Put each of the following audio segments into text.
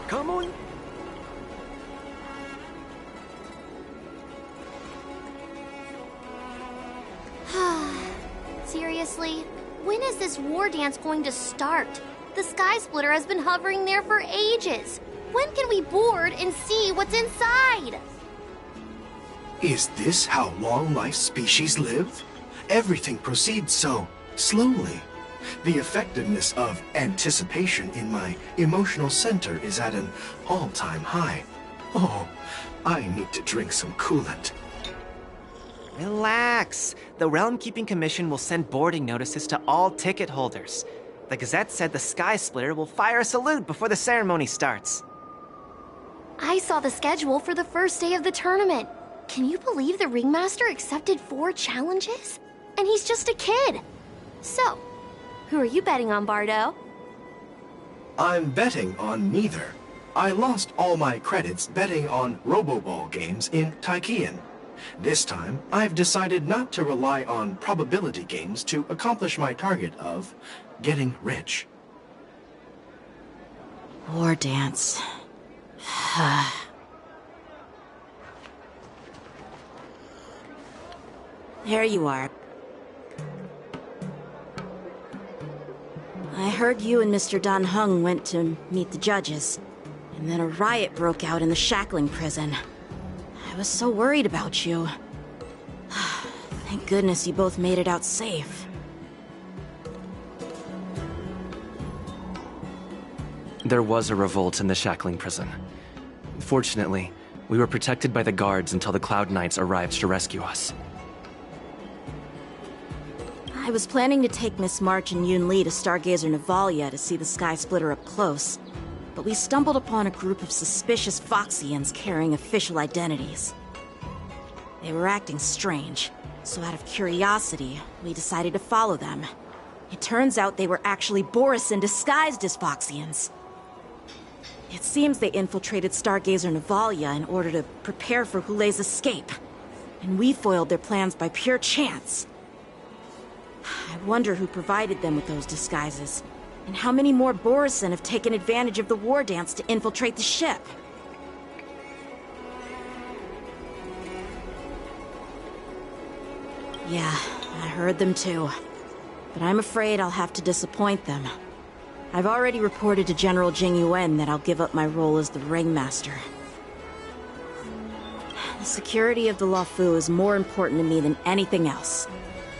Come on. Seriously? When is this war dance going to start? The Sky Splitter has been hovering there for ages. When can we board and see what's inside? Is this how long-life species live? Everything proceeds so slowly. The effectiveness of anticipation in my emotional center is at an all-time high. Oh, I need to drink some coolant. Relax. The Realm Keeping Commission will send boarding notices to all ticket holders. The Gazette said the Sky Splitter will fire a salute before the ceremony starts. I saw the schedule for the first day of the tournament. Can you believe the Ringmaster accepted 4 challenges? And he's just a kid. So, who are you betting on, Bardo? I'm betting on neither. I lost all my credits betting on Roboball games in Tychean. This time, I've decided not to rely on probability games to accomplish my target of getting rich. War dance. There you are. I heard you and Mr. Dan Heng went to meet the judges, and then a riot broke out in the shackling prison. I was so worried about you. Thank goodness you both made it out safe. There was a revolt in the shackling prison. Fortunately, we were protected by the guards until the Cloud Knights arrived to rescue us. I was planning to take Miss March and Yun Li to Stargazer Navalia to see the Sky Splitter up close, but we stumbled upon a group of suspicious Foxians carrying official identities. They were acting strange, so out of curiosity, we decided to follow them. It turns out they were actually Borisin disguised as Foxians. It seems they infiltrated Stargazer Navalia in order to prepare for Hulei's escape, and we foiled their plans by pure chance. I wonder who provided them with those disguises, and how many more Borisin have taken advantage of the war dance to infiltrate the ship. Yeah, I heard them too. But I'm afraid I'll have to disappoint them. I've already reported to General Jing Yuan that I'll give up my role as the Ringmaster. The security of the Luofu is more important to me than anything else.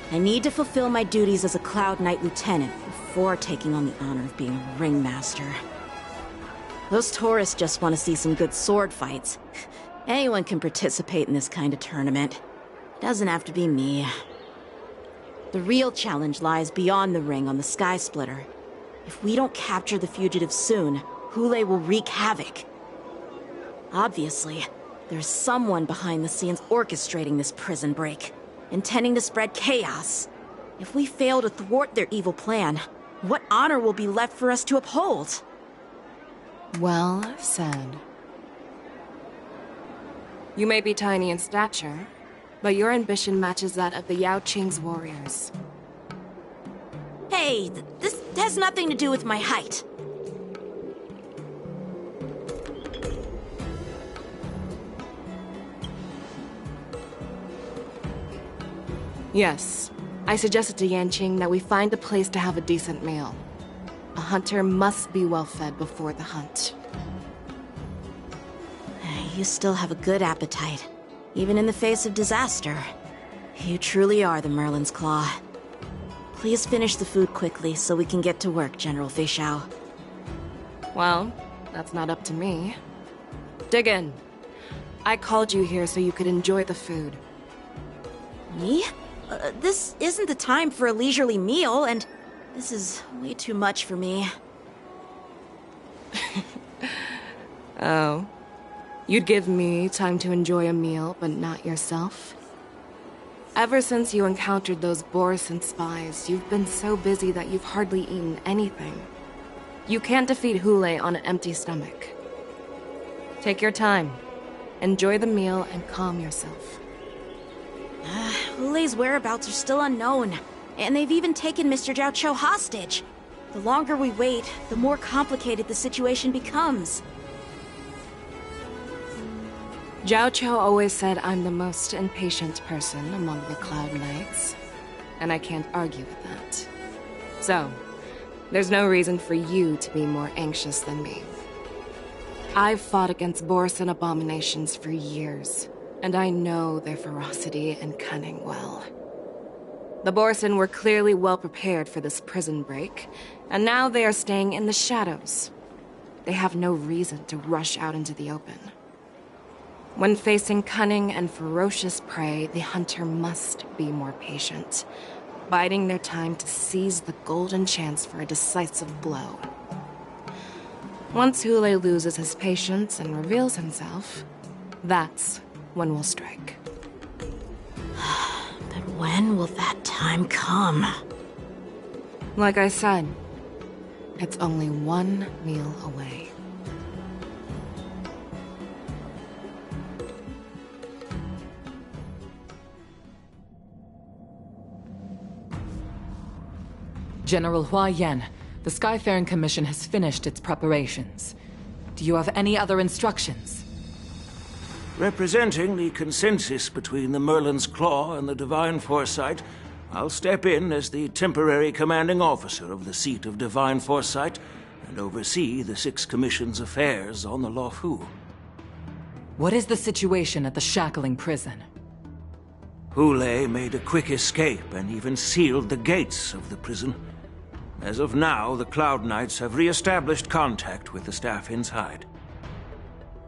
I need to fulfill my duties as a Cloud Knight Lieutenant before taking on the honor of being a Ringmaster. Those tourists just want to see some good sword fights. Anyone can participate in this kind of tournament. It doesn't have to be me. The real challenge lies beyond the ring on the Sky Splitter. If we don't capture the fugitives soon, Hulei will wreak havoc. Obviously, there's someone behind the scenes orchestrating this prison break, intending to spread chaos. If we fail to thwart their evil plan, what honor will be left for us to uphold? Well said. You may be tiny in stature, but your ambition matches that of the Yao Qing's warriors. Hey, this has nothing to do with my height. Yes, I suggested to Yanqing that we find a place to have a decent meal. A hunter must be well fed before the hunt. You still have a good appetite, even in the face of disaster. You truly are the Merlin's Claw. Please finish the food quickly so we can get to work, General Fei Shao. Well, that's not up to me. Dig in. I called you here so you could enjoy the food. Me? This isn't the time for a leisurely meal, and this is way too much for me. Oh. You'd give me time to enjoy a meal, but not yourself? Ever since you encountered those Borisin spies, you've been so busy that you've hardly eaten anything. You can't defeat Hulei on an empty stomach. Take your time. Enjoy the meal and calm yourself. Hulei's whereabouts are still unknown. And they've even taken Mr. Zhao Cho hostage. The longer we wait, the more complicated the situation becomes. Zhao Cho always said I'm the most impatient person among the Cloud Knights, and I can't argue with that. So, there's no reason for you to be more anxious than me. I've fought against Borisin abominations for years, and I know their ferocity and cunning well. The Borisin were clearly well prepared for this prison break, and now they are staying in the shadows. They have no reason to rush out into the open. When facing cunning and ferocious prey, the hunter must be more patient, biding their time to seize the golden chance for a decisive blow. Once Hule loses his patience and reveals himself, that's when we'll strike. But when will that time come? Like I said, it's only one meal away. General Hua Yan, the Skyfaring Commission has finished its preparations. Do you have any other instructions? Representing the consensus between the Merlin's Claw and the Divine Foresight, I'll step in as the temporary commanding officer of the seat of Divine Foresight and oversee the Six Commission's affairs on the Luofu. What is the situation at the Shackling prison? Hule made a quick escape and even sealed the gates of the prison. As of now, the Cloud Knights have re-established contact with the staff inside.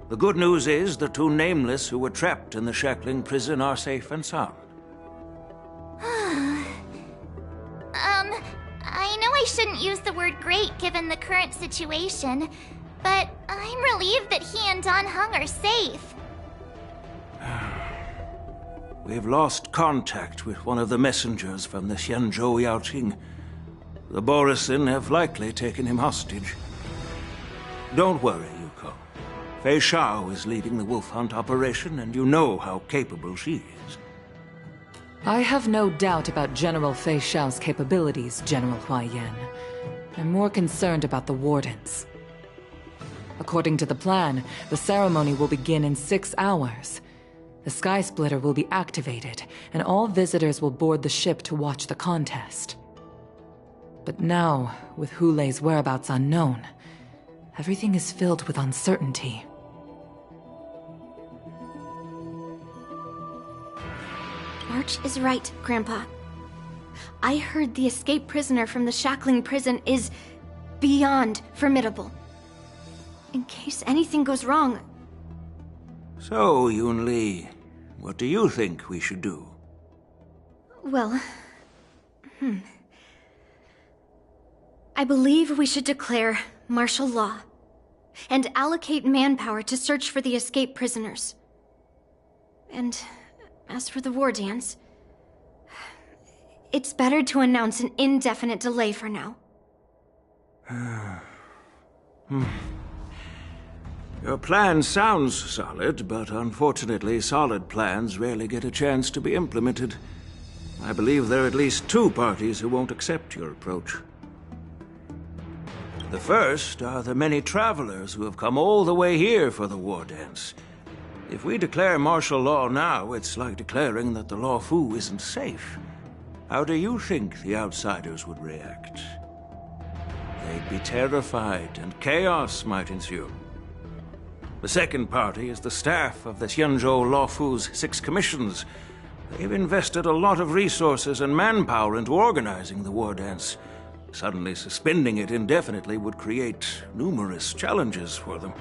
The good news is the two Nameless who were trapped in the Shackling prison are safe and sound. I know I shouldn't use the word great given the current situation, but I'm relieved that he and Don Hung are safe. We've lost contact with one of the messengers from the Xianzhou Yaoqing. The Borisin have likely taken him hostage. Don't worry, Yuko. Fei Shao is leading the wolf hunt operation, and you know how capable she is. I have no doubt about General Fei Shao's capabilities, General Hua Yan. I'm more concerned about the Wardens. According to the plan, the ceremony will begin in 6 hours. The Sky Splitter will be activated, and all visitors will board the ship to watch the contest. But now, with Hule's whereabouts unknown, everything is filled with uncertainty. March is right, Grandpa. I heard the escaped prisoner from the Shackling prison is beyond formidable. In case anything goes wrong... So, Yun-Li, what do you think we should do? Well... I believe we should declare martial law and allocate manpower to search for the escaped prisoners. And as for the war dance, it's better to announce an indefinite delay for now. Your plan sounds solid, but unfortunately solid plans rarely get a chance to be implemented. I believe there are at least 2 parties who won't accept your approach. The first are the many travelers who have come all the way here for the war dance. If we declare martial law now, it's like declaring that the Luofu isn't safe. How do you think the outsiders would react? They'd be terrified, and chaos might ensue. The second party is the staff of the Xianzhou Luofu's 6 commissions. They've invested a lot of resources and manpower into organizing the war dance. Suddenly suspending it indefinitely would create numerous challenges for them.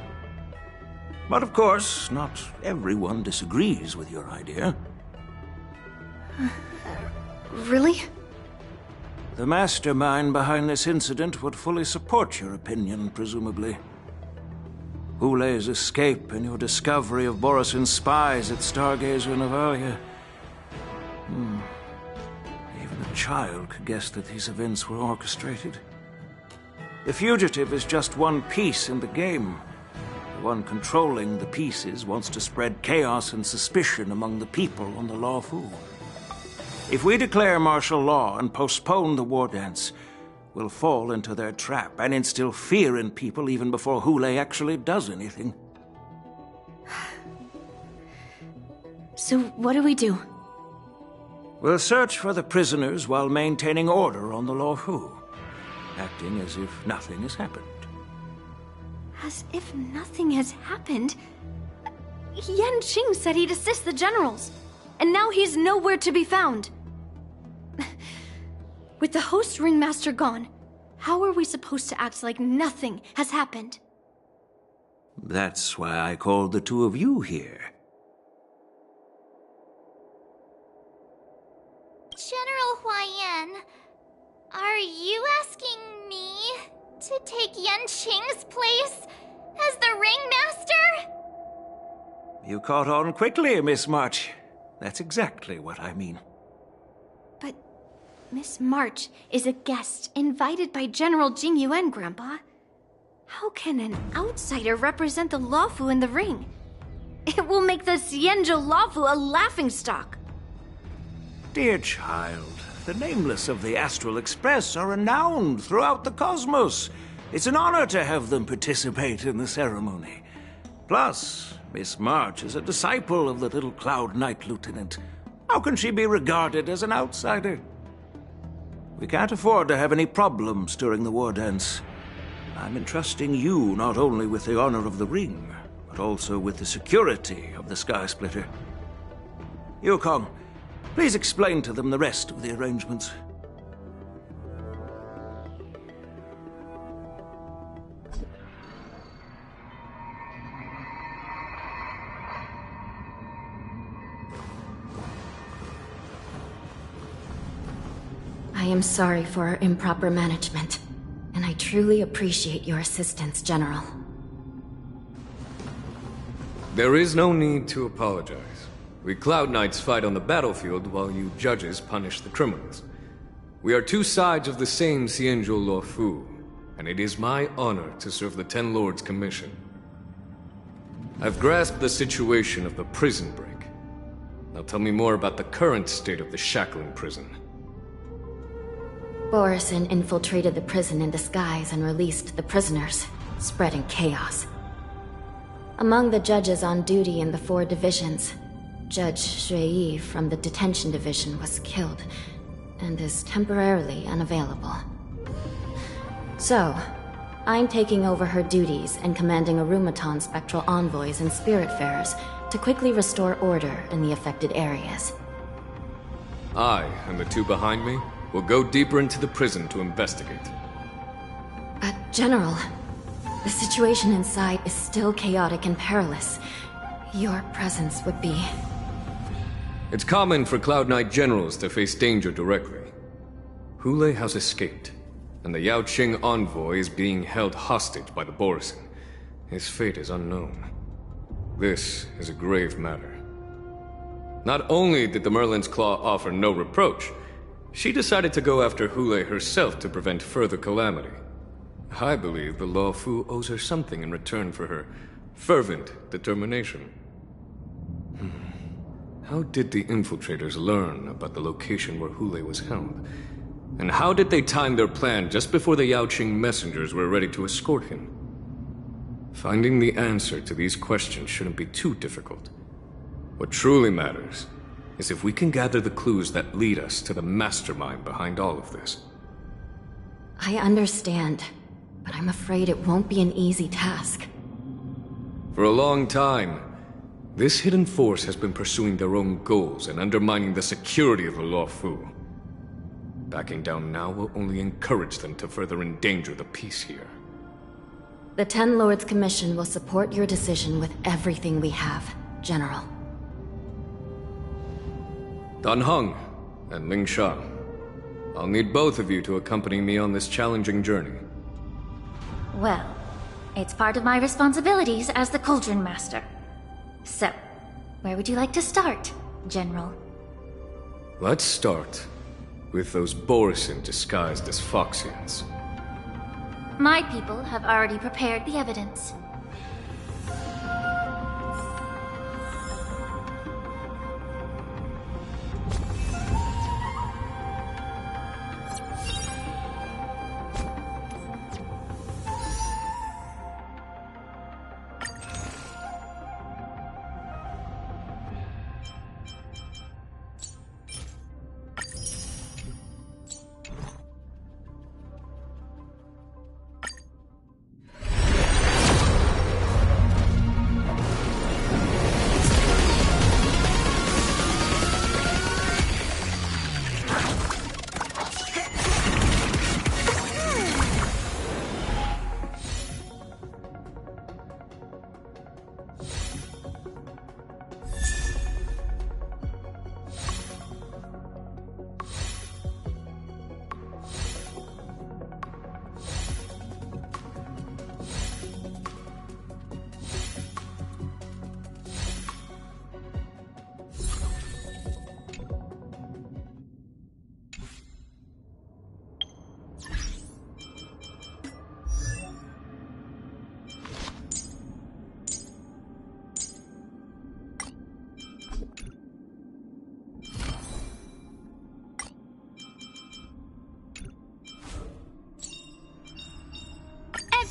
But of course, not everyone disagrees with your idea. Really? The mastermind behind this incident would fully support your opinion, presumably. Hule's escape and your discovery of Borisin's spies at Stargazer Navalia. Even a child could guess that these events were orchestrated. The fugitive is just one piece in the game. The one controlling the pieces wants to spread chaos and suspicion among the people on the Luofu. If we declare martial law and postpone the war dance, we'll fall into their trap and instill fear in people even before Hule actually does anything. So what do we do? We'll search for the prisoners while maintaining order on the Luofu, acting as if nothing has happened. As if nothing has happened? Yanqing said he'd assist the generals, and now he's nowhere to be found. With the host ringmaster gone, how are we supposed to act like nothing has happened? That's why I called the two of you here. General Huaiyan, are you asking me to take Yanqing's place as the ringmaster? You caught on quickly, Miss March. That's exactly what I mean. But Miss March is a guest invited by General Jing Yuan, Grandpa. How can an outsider represent the Luofu in the ring? It will make the Xianzhou Luofu a laughingstock. Dear child, the nameless of the Astral Express are renowned throughout the cosmos. It's an honor to have them participate in the ceremony. Plus, Miss March is a disciple of the little Cloud Knight Lieutenant. How can she be regarded as an outsider? We can't afford to have any problems during the war dance. I'm entrusting you not only with the honor of the ring, but also with the security of the Sky Splitter. Yukong, please explain to them the rest of the arrangements. I am sorry for our improper management, and I truly appreciate your assistance, General. There is no need to apologize. We Cloud Knights fight on the battlefield while you judges punish the criminals. We are two sides of the same Xianzhou Luofu, and it is my honor to serve the Ten Lords' commission. I've grasped the situation of the prison break. Now tell me more about the current state of the shackling prison. Borison infiltrated the prison in disguise and released the prisoners, spreading chaos. Among the judges on duty in the 4 divisions, Judge Xueyi from the detention division was killed and is temporarily unavailable. So, I'm taking over her duties and commanding Arumaton spectral envoys and spiritfarers to quickly restore order in the affected areas. I, and the two behind me, will go deeper into the prison to investigate. But, General, the situation inside is still chaotic and perilous. Your presence would be... It's common for Cloud Knight generals to face danger directly. Hule has escaped, and the Yaoqing envoy is being held hostage by the Borison. His fate is unknown. This is a grave matter. Not only did the Merlin's Claw offer no reproach, she decided to go after Hule herself to prevent further calamity. I believe the Luofu owes her something in return for her fervent determination. How did the infiltrators learn about the location where Hule was held? And how did they time their plan just before the Yaoqing messengers were ready to escort him? Finding the answer to these questions shouldn't be too difficult. What truly matters is if we can gather the clues that lead us to the mastermind behind all of this. I understand, but I'm afraid it won't be an easy task. For a long time, this hidden force has been pursuing their own goals and undermining the security of the Luofu. Backing down now will only encourage them to further endanger the peace here. The Ten Lords Commission will support your decision with everything we have, General. Dan Heng and Ling Sha, I'll need both of you to accompany me on this challenging journey. Well, it's part of my responsibilities as the Cauldron Master. So, where would you like to start, General? Let's start with those Borison disguised as Foxians. My people have already prepared the evidence.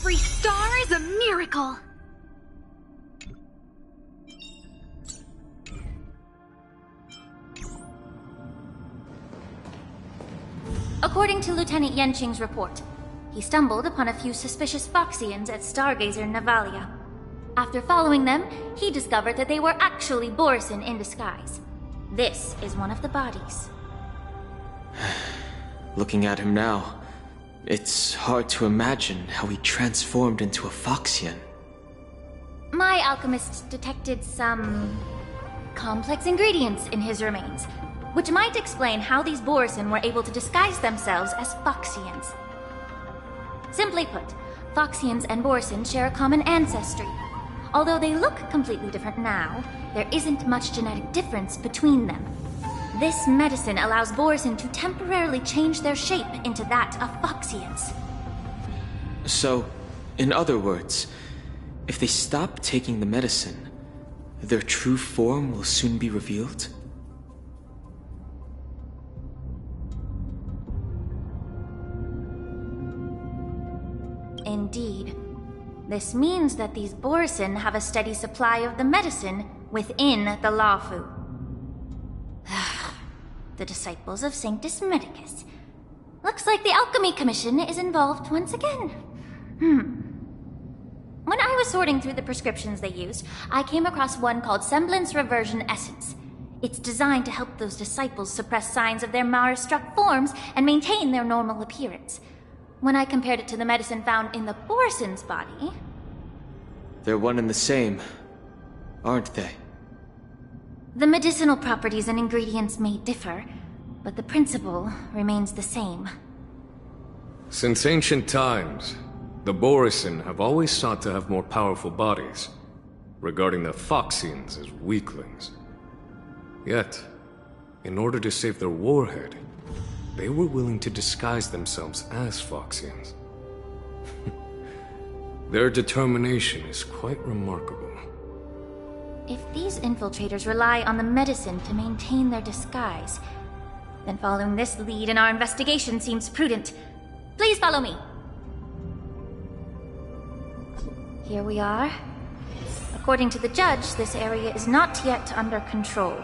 Every star is a miracle! According to Lieutenant Yenqing's report, he stumbled upon a few suspicious Foxians at Stargazer Navalia. After following them, he discovered that they were actually Borison in disguise. This is one of the bodies. Looking at him now, it's hard to imagine how he transformed into a Foxian. My alchemists detected some complex ingredients in his remains, which might explain how these Borison were able to disguise themselves as Foxians. Simply put, Foxians and Borison share a common ancestry. Although they look completely different now, there isn't much genetic difference between them. This medicine allows Borison to temporarily change their shape into that of Foxians. So, in other words, if they stop taking the medicine, their true form will soon be revealed? Indeed. This means that these Borison have a steady supply of the medicine within the Lafu. The disciples of Sanctus Medicus. Looks like the Alchemy Commission is involved once again. When I was sorting through the prescriptions they used, I came across one called Semblance Reversion Essence. It's designed to help those disciples suppress signs of their Mara-struck forms and maintain their normal appearance. When I compared it to the medicine found in the Borison's body... They're one and the same, aren't they? The medicinal properties and ingredients may differ, but the principle remains the same. Since ancient times, the Borison have always sought to have more powerful bodies, regarding the Foxians as weaklings. Yet, in order to save their warhead, they were willing to disguise themselves as Foxians. Their determination is quite remarkable. If these infiltrators rely on the medicine to maintain their disguise, then following this lead in our investigation seems prudent. Please follow me. Here we are. According to the judge, this area is not yet under control,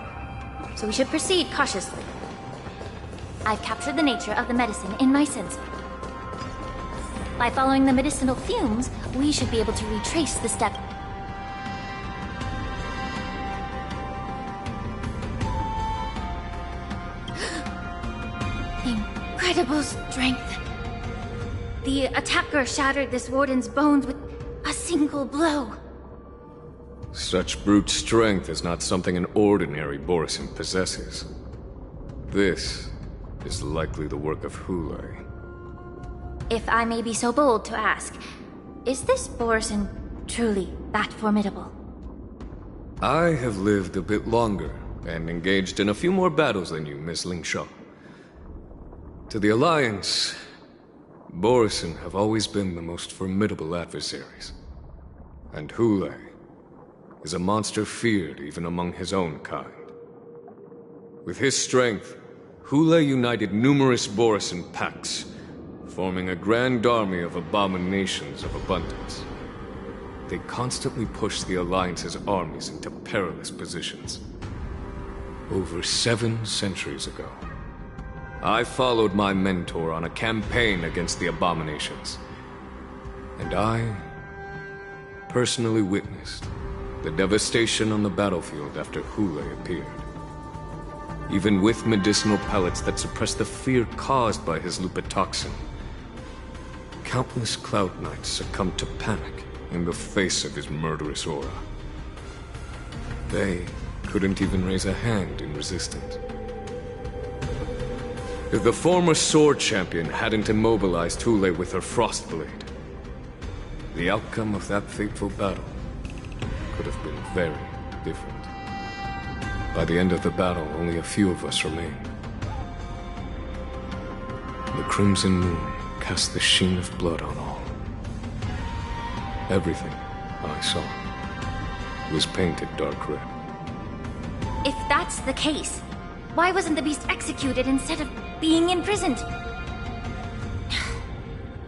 so we should proceed cautiously. I've captured the nature of the medicine in my sensor. By following the medicinal fumes, we should be able to retrace the step. Incredible strength. The attacker shattered this warden's bones with a single blow. Such brute strength is not something an ordinary Borison possesses. This is likely the work of Hule. If I may be so bold to ask, is this Borison truly that formidable? I have lived a bit longer and engaged in a few more battles than you, Miss Lingshaw. To the Alliance, Borison have always been the most formidable adversaries. And Hule is a monster feared even among his own kind. With his strength, Hule united numerous Borison packs, forming a grand army of abominations of abundance. They constantly pushed the Alliance's armies into perilous positions. Over 7 centuries ago, I followed my mentor on a campaign against the abominations. And I personally witnessed the devastation on the battlefield after Hule appeared. Even with medicinal pellets that suppressed the fear caused by his lupitoxin, countless Cloud Knights succumbed to panic in the face of his murderous aura. They couldn't even raise a hand in resistance. If the former sword champion hadn't immobilized Hule with her Frostblade, the outcome of that fateful battle could have been very different. By the end of the battle, only a few of us remained. The Crimson Moon cast the sheen of blood on all. Everything I saw was painted dark red. If that's the case, why wasn't the beast executed instead of being imprisoned?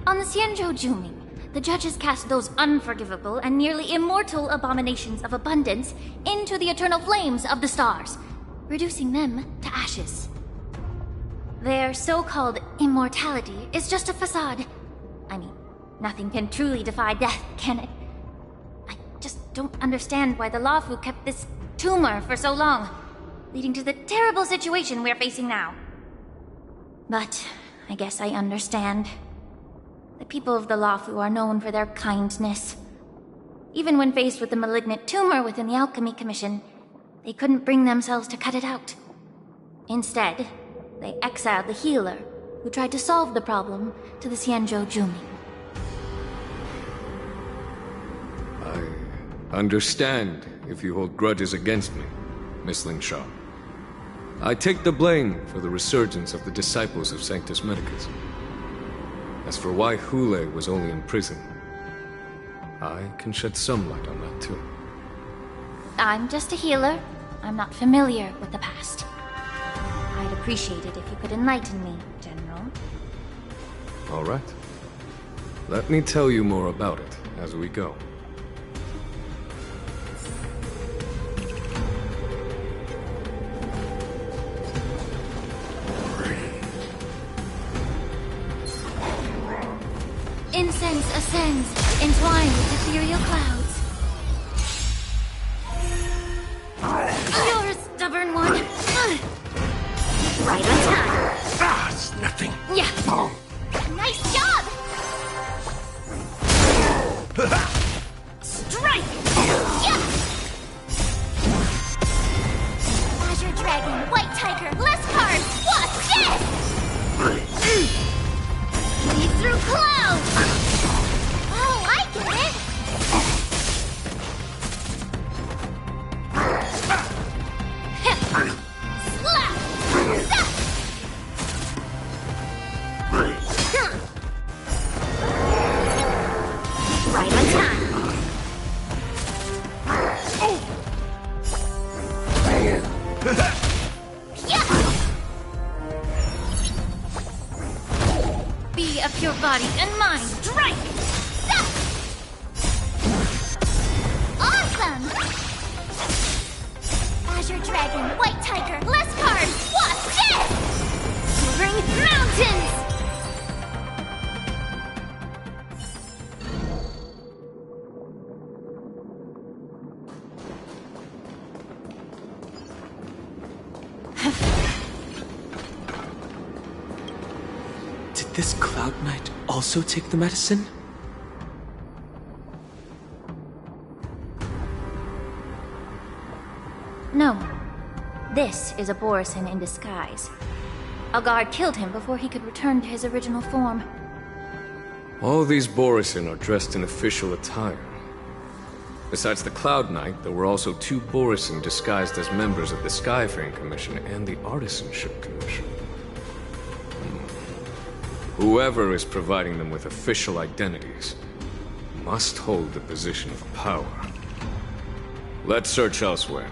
On the Xianzhou Juming, the judges cast those unforgivable and nearly immortal abominations of abundance into the eternal flames of the stars, reducing them to ashes. Their so-called immortality is just a facade. I mean, nothing can truly defy death, can it? I just don't understand why the Lawfu kept this tumor for so long, leading to the terrible situation we're facing now. But I guess I understand. The people of the Lawfu are known for their kindness. Even when faced with the malignant tumor within the Alchemy Commission, they couldn't bring themselves to cut it out. Instead, they exiled the healer, who tried to solve the problem, to the Xianzhou Juming. I understand if you hold grudges against me, Miss Lingshaw. I take the blame for the resurgence of the disciples of Sanctus Medicus. As for why Hule was only in prison, I can shed some light on that too. I'm just a healer. I'm not familiar with the past. I'd appreciate it if you could enlighten me, General. All right. Let me tell you more about it as we go. Incense ascends, entwined with ethereal clouds. You're a stubborn one. Right on time. Ah, it's nothing. Yeah. Nice job! Strike! Yeah! Azure Dragon, White Tiger, less cards! What's this? Lead through clouds! Oh, I get it! Slap! Zap! Right on time. Yeah! Be of your body and mind, strike! Zap! Awesome! Azure Dragon, White Tiger, less cards! What's this? Bring mountains! Did this Cloud Knight also take the medicine? No. This is a Borisin in disguise. A guard killed him before he could return to his original form. All these Borisin are dressed in official attire. Besides the Cloud Knight, there were also 2 Borisin disguised as members of the Skyfaring Commission and the Artisanship Commission. Whoever is providing them with official identities must hold the position of power. Let's search elsewhere.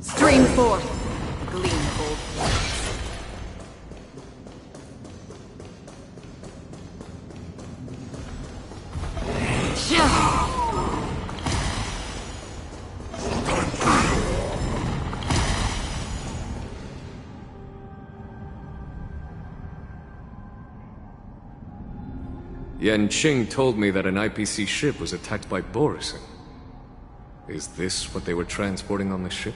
Stream forth, gleam cold. Yanqing told me that an IPC ship was attacked by Borison. Is this what they were transporting on the ship?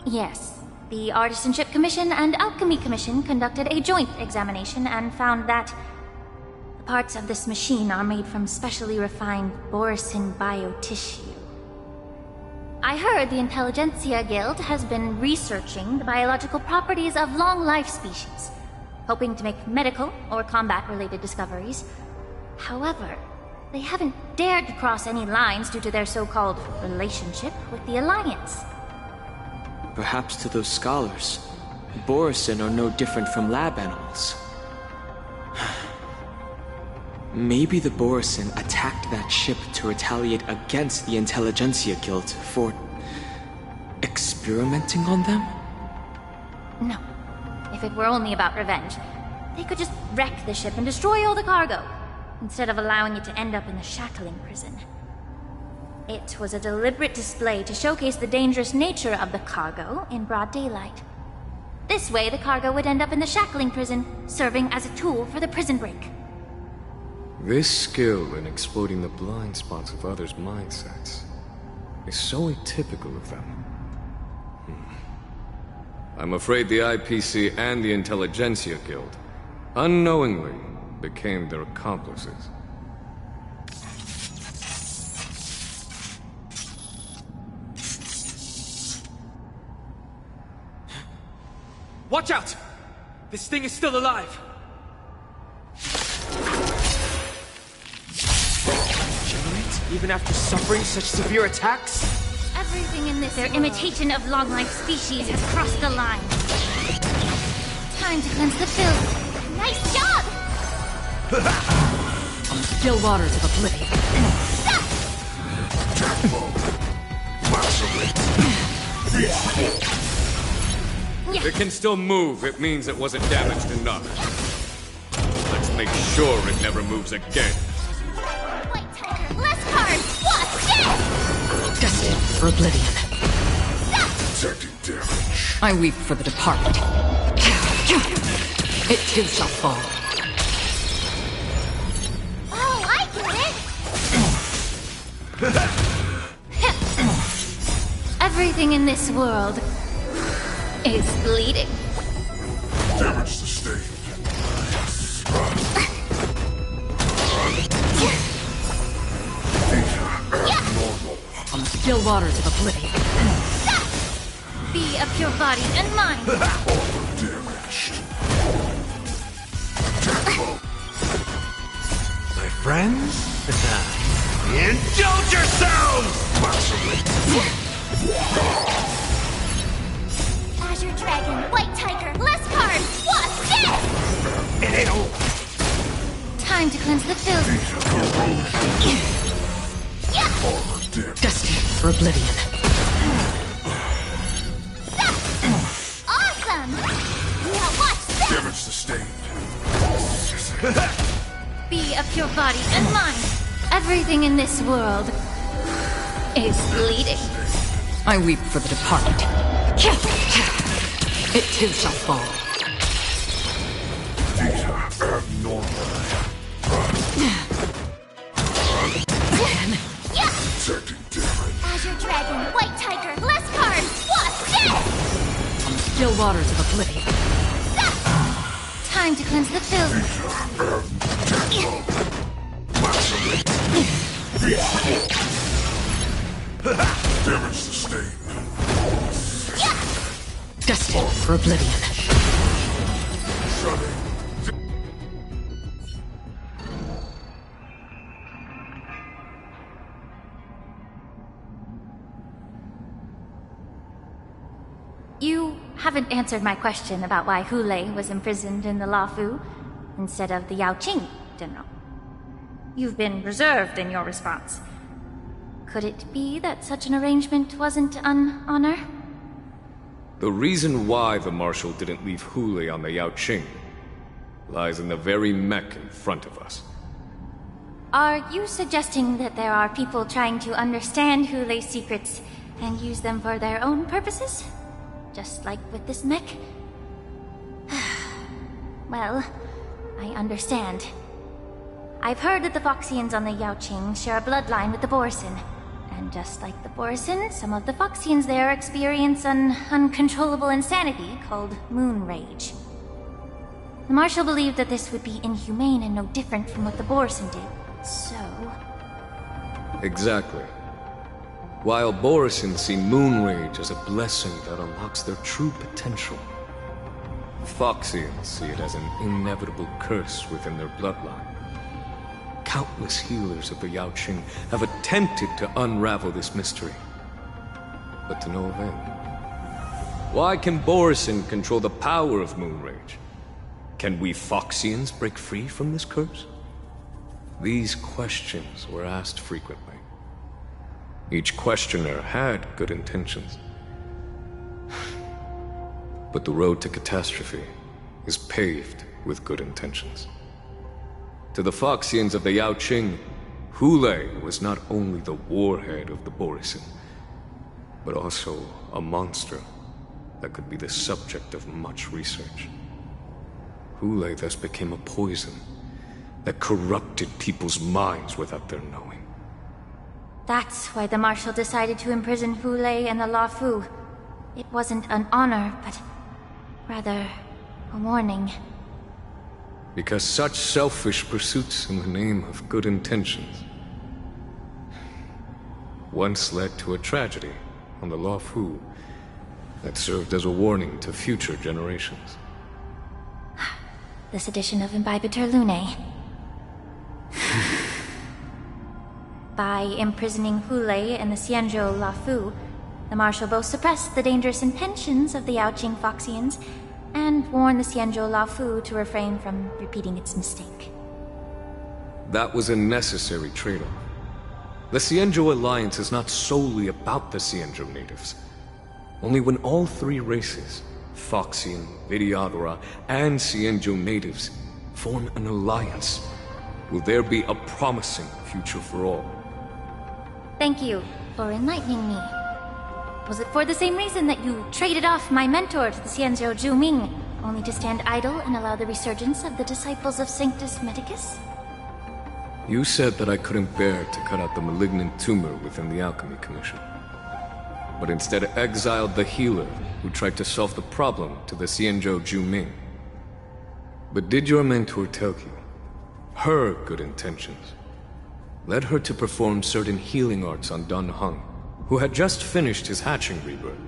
Yes. The Artisanship Commission and Alchemy Commission conducted a joint examination and found that the parts of this machine are made from specially refined Borison biotissue. I heard the Intelligentsia Guild has been researching the biological properties of long-life species, hoping to make medical or combat-related discoveries. However, they haven't dared to cross any lines due to their so-called relationship with the Alliance. Perhaps to those scholars, Borison are no different from lab animals. Maybe the Borison attacked that ship to retaliate against the Intelligentsia Guild for experimenting on them? No. If it were only about revenge, they could just wreck the ship and destroy all the cargo, instead of allowing it to end up in the shackling prison. It was a deliberate display to showcase the dangerous nature of the cargo in broad daylight. This way, the cargo would end up in the shackling prison, serving as a tool for the prison break. This skill in exploiting the blind spots of others' mindsets is so atypical of them. I'm afraid the IPC and the Intelligentsia Guild unknowingly became their accomplices. Watch out! This thing is still alive! Generate even after suffering such severe attacks? Everything in this Their imitation of long-life species has crossed the line. Time to cleanse the filth. Nice job! On the still waters of oblivion. It can still move. It means it wasn't damaged enough. Let's make sure it never moves again. White tiger, less cards! What's this? Destined for oblivion. Detecting damage. I weep for the departed. It too shall fall. Oh, I get it! Everything in this world is bleeding. Damage sustained. Abnormal. On the still waters of oblivion. Be of pure body and mind. Damaged. My friends? Indulge yourselves! Azure Dragon, White Tiger, less cards! What's this? It ain't over. Time to cleanse the filth. Destined for oblivion. Awesome! Now watch this! Damage sustained. Be of pure body and mind. Everything in this world is bleeding. I weep for the departed. It too shall fall. Abnormal. Detecting damage. Azure Dragon, White Tiger, less cards! What's this? On the still waters of oblivion. Time to cleanse the filth. Damage sustained. Destined for oblivion. Shutting. You haven't answered my question about why Hule was imprisoned in the Lafu instead of the Yaoqing, General. You've been reserved in your response. Could it be that such an arrangement wasn't an honor? The reason why the Marshal didn't leave Hule on the Yaoqing lies in the very mech in front of us. Are you suggesting that there are people trying to understand Hule's secrets and use them for their own purposes? just like with this mech? Well, I understand. I've heard that the Foxians on the Yaoqing share a bloodline with the Borson. And just like the Borson, some of the Foxians there experience an uncontrollable insanity called moon rage. The Marshal believed that this would be inhumane and no different from what the Borson did, so... Exactly. While Borson see moon rage as a blessing that unlocks their true potential, Foxians see it as an inevitable curse within their bloodline. Countless healers of the Yaoqing have attempted to unravel this mystery, but to no avail. Why can Borson control the power of moon rage? Can we Foxians break free from this curse? These questions were asked frequently. Each questioner had good intentions. But the road to catastrophe is paved with good intentions. To the Foxians of the Yaoqing, Hule was not only the warhead of the Borison, but also a monster that could be the subject of much research. Hule thus became a poison that corrupted people's minds without their knowing. That's why the Marshal decided to imprison Hule and the Luofu. It wasn't an honor, but rather a warning. Because such selfish pursuits in the name of good intentions once led to a tragedy on the Luofu that served as a warning to future generations. This edition of Imbibitor Lunae. By imprisoning Hule and the Xianzhou Luofu, the Marshal both suppressed the dangerous intentions of the Yaoqing Foxians and warned the Xianzhou Luofu to refrain from repeating its mistake. That was a necessary trade-off. The Xianzhou Alliance is not solely about the Xianzhou natives. Only when all three races, Foxian, Vidyadhara, and Xianzhou natives, form an alliance, will there be a promising future for all. Thank you for enlightening me. Was it for the same reason that you traded off my mentor to the Xianzhou Zhuming, only to stand idle and allow the resurgence of the disciples of Sanctus Medicus? You said that I couldn't bear to cut out the malignant tumor within the Alchemy Commission, but instead exiled the healer who tried to solve the problem to the Xianzhou Zhuming. But did your mentor tell you her good intentions led her to perform certain healing arts on Dun Hung, who had just finished his hatching rebirth,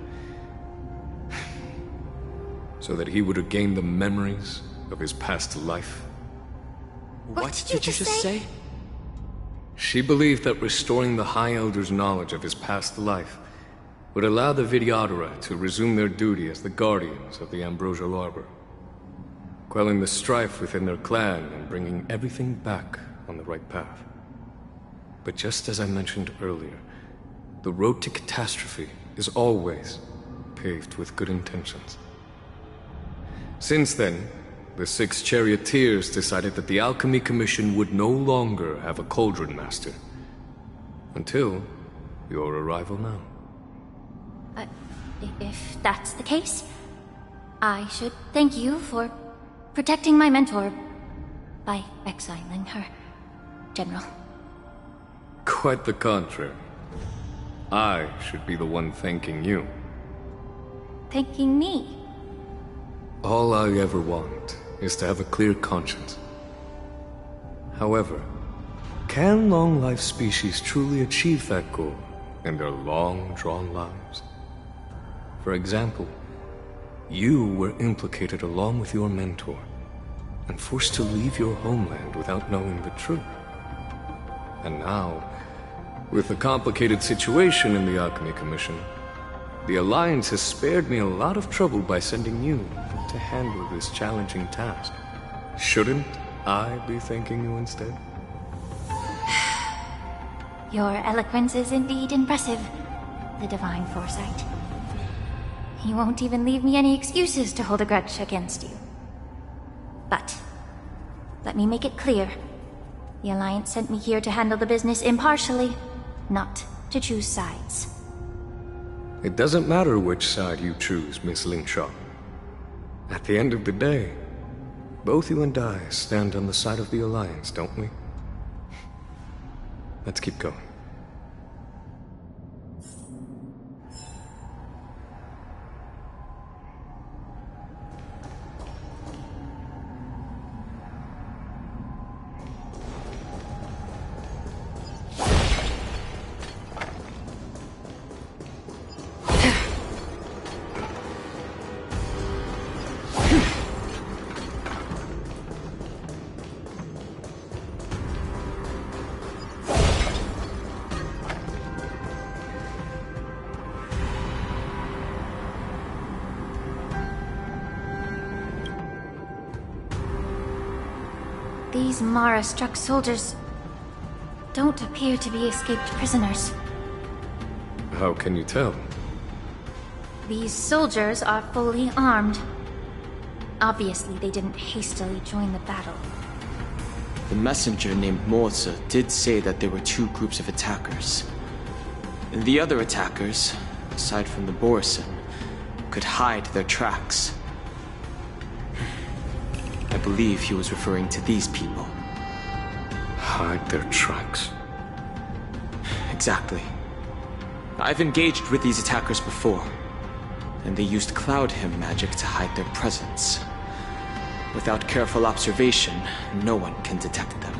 so that he would regain the memories of his past life? What did you just say? She believed that restoring the High Elder's knowledge of his past life would allow the Vidyadhara to resume their duty as the guardians of the Ambrosial Arbor, quelling the strife within their clan and bringing everything back on the right path. But just as I mentioned earlier, the road to catastrophe is always paved with good intentions. Since then, the 6 charioteers decided that the Alchemy Commission would no longer have a Cauldron Master. Until your arrival now. If that's the case, I should thank you for protecting my mentor by exiling her, General. Quite the contrary. I should be the one thanking you. Thanking me? All I ever want is to have a clear conscience. However, can long-life species truly achieve that goal in their long-drawn lives? For example, you were implicated along with your mentor and forced to leave your homeland without knowing the truth. And now, with the complicated situation in the Alchemy Commission, the Alliance has spared me a lot of trouble by sending you to handle this challenging task. Shouldn't I be thanking you instead? Your eloquence is indeed impressive, the divine foresight. You won't even leave me any excuses to hold a grudge against you. But, let me make it clear. The Alliance sent me here to handle the business impartially, not to choose sides. It doesn't matter which side you choose, Miss Lingshaw. At the end of the day, both you and I stand on the side of the Alliance, don't we? Let's keep going. These Mara-struck soldiers don't appear to be escaped prisoners. How can you tell? These soldiers are fully armed. Obviously, they didn't hastily join the battle. The messenger named Morza did say that there were two groups of attackers. The other attackers, aside from the Borison, could hide their tracks. I believe he was referring to these people. Hide their tracks? Exactly. I've engaged with these attackers before, and they used Cloud Hymn magic to hide their presence. Without careful observation, no one can detect them.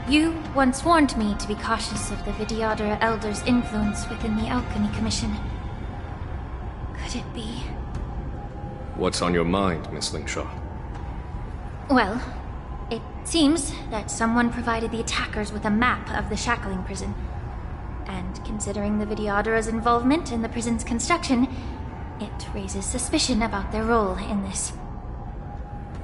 You once warned me to be cautious of the Vidyadhara Elder's influence within the Alchemy Commission. Could it be? What's on your mind, Miss Lingshaw? Well, it seems that someone provided the attackers with a map of the shackling prison. And considering the Vidyadhara's involvement in the prison's construction, it raises suspicion about their role in this.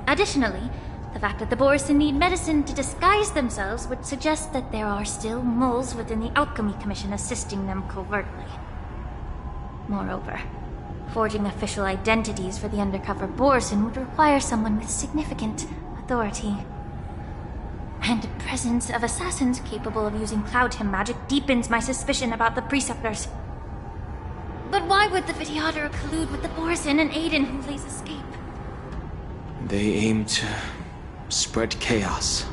Additionally, the fact that the Borison need medicine to disguise themselves would suggest that there are still moles within the Alchemy Commission assisting them covertly. Moreover, forging official identities for the undercover Borison would require someone with significant authority. And the presence of assassins capable of using Cloud Hymn magic deepens my suspicion about the Preceptors. But why would the Vidyadhara collude with the Borison and aid in Hulei's escape? They aim to spread chaos.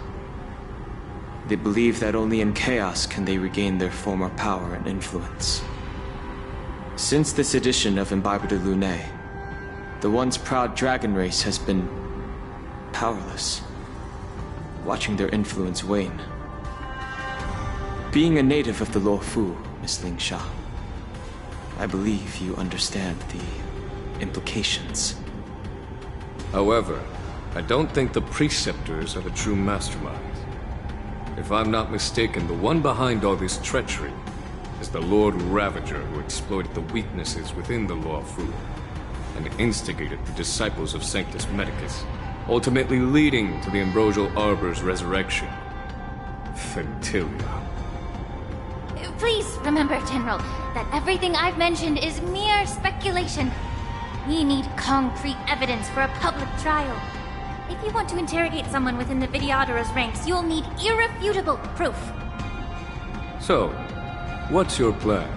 They believe that only in chaos can they regain their former power and influence. Since this edition of Imbiber de Lune, the once proud dragon race has been powerless, watching their influence wane. Being a native of the Luofu, Miss Lingshaw, I believe you understand the implications. However, I don't think the Preceptors are the true masterminds. If I'm not mistaken, the one behind all this treachery is the Lord Ravager who exploited the weaknesses within the Luofu and instigated the disciples of Sanctus Medicus, ultimately leading to the Ambrosial Arbor's resurrection. Fentilia. Please remember, General, that everything I've mentioned is mere speculation. We need concrete evidence for a public trial. If you want to interrogate someone within the Vidyadhara's ranks, you'll need irrefutable proof. So, what's your plan,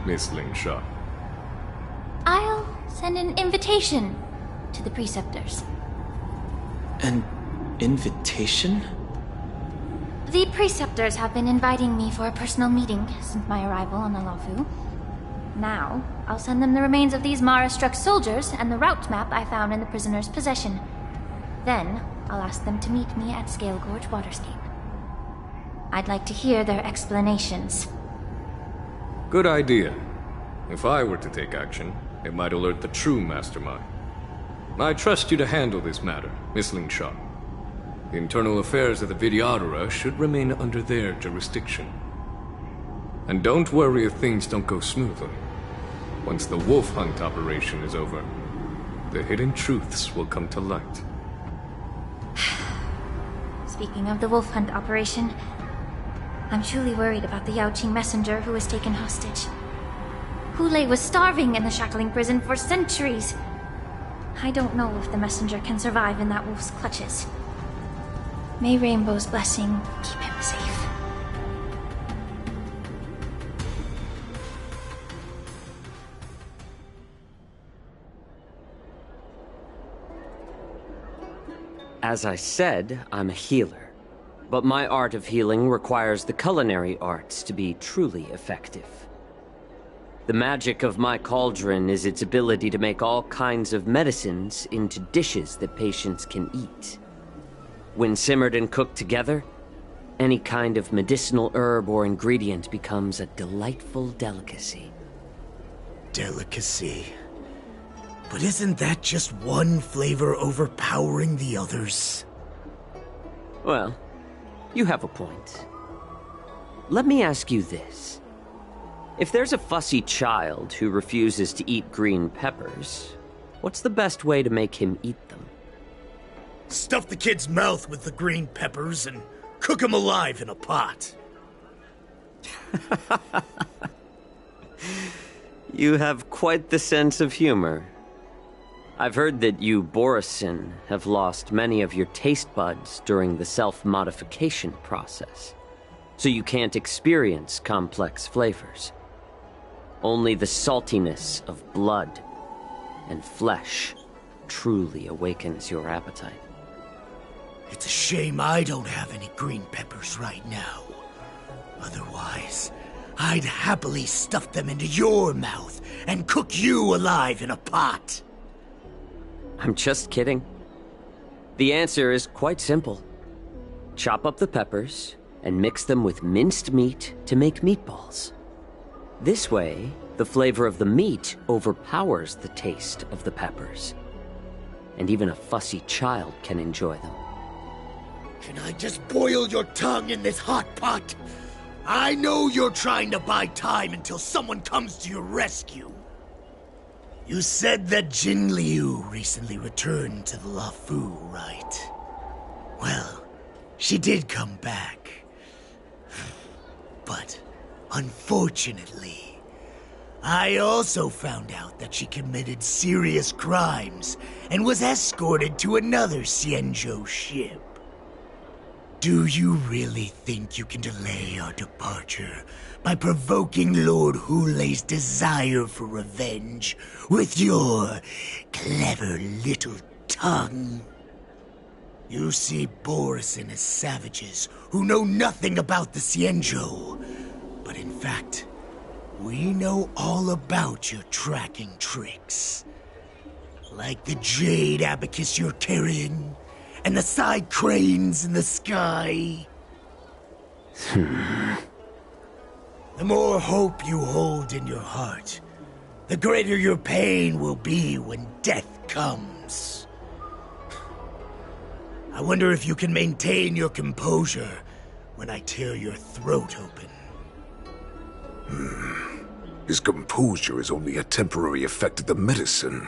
Miss Lingshaw? I'll send an invitation to the Preceptors. An invitation? The Preceptors have been inviting me for a personal meeting since my arrival on the Luofu. Now, I'll send them the remains of these Mara-struck soldiers and the route map I found in the prisoner's possession. Then, I'll ask them to meet me at Scale Gorge Waterscape. I'd like to hear their explanations. Good idea. If I were to take action, it might alert the true mastermind. I trust you to handle this matter, Miss Lingshaw. The internal affairs of the Vidyadhara should remain under their jurisdiction. And don't worry if things don't go smoothly. Once the wolf hunt operation is over, the hidden truths will come to light. Speaking of the wolf hunt operation, I'm truly worried about the Yaoqing messenger who was taken hostage. Hulei was starving in the shackling prison for centuries. I don't know if the messenger can survive in that wolf's clutches. May Rainbow's blessing keep him safe. As I said, I'm a healer. But my art of healing requires the culinary arts to be truly effective. The magic of my cauldron is its ability to make all kinds of medicines into dishes that patients can eat. When simmered and cooked together, any kind of medicinal herb or ingredient becomes a delightful delicacy. Delicacy. But isn't that just one flavor overpowering the others? Well, you have a point. Let me ask you this. If there's a fussy child who refuses to eat green peppers, what's the best way to make him eat them? Stuff the kid's mouth with the green peppers and cook him alive in a pot. You have quite the sense of humor. I've heard that you, Borisin, have lost many of your taste buds during the self-modification process, so you can't experience complex flavors. Only the saltiness of blood and flesh truly awakens your appetite. It's a shame I don't have any green peppers right now. Otherwise, I'd happily stuff them into your mouth and cook you alive in a pot. I'm just kidding. The answer is quite simple. Chop up the peppers and mix them with minced meat to make meatballs. This way, the flavor of the meat overpowers the taste of the peppers. And even a fussy child can enjoy them. Can I just boil your tongue in this hot pot? I know you're trying to buy time until someone comes to your rescue. You said that Jin Liu recently returned to the Luofu, right? Well, she did come back. But, unfortunately, I also found out that she committed serious crimes and was escorted to another Xianzhou ship. Do you really think you can delay our departure by provoking Lord Hulei's desire for revenge with your clever little tongue? You see Borisin as savages who know nothing about the Xianzhou, but in fact, we know all about your tracking tricks. Like the jade abacus you're carrying, and the side cranes in the sky. The more hope you hold in your heart, the greater your pain will be when death comes. I wonder if you can maintain your composure when I tear your throat open. His composure is only a temporary effect of the medicine.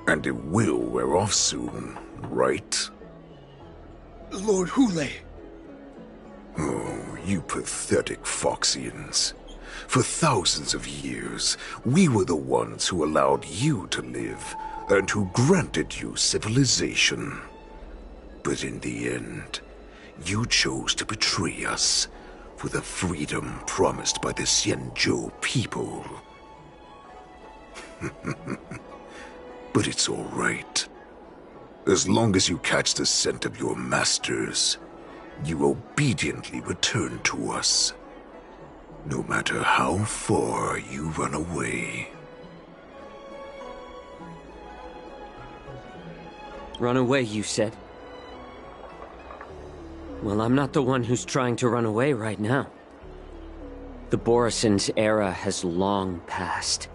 And it will wear off soon, right? Lord Hulei! Oh, you pathetic Foxians. For thousands of years, we were the ones who allowed you to live, and who granted you civilization. But in the end, you chose to betray us for the freedom promised by the Xianzhou people. But it's all right. As long as you catch the scent of your masters, you obediently return to us. No matter how far you run away. Run away, you said? Well, I'm not the one who's trying to run away right now. The Borisin's era has long passed.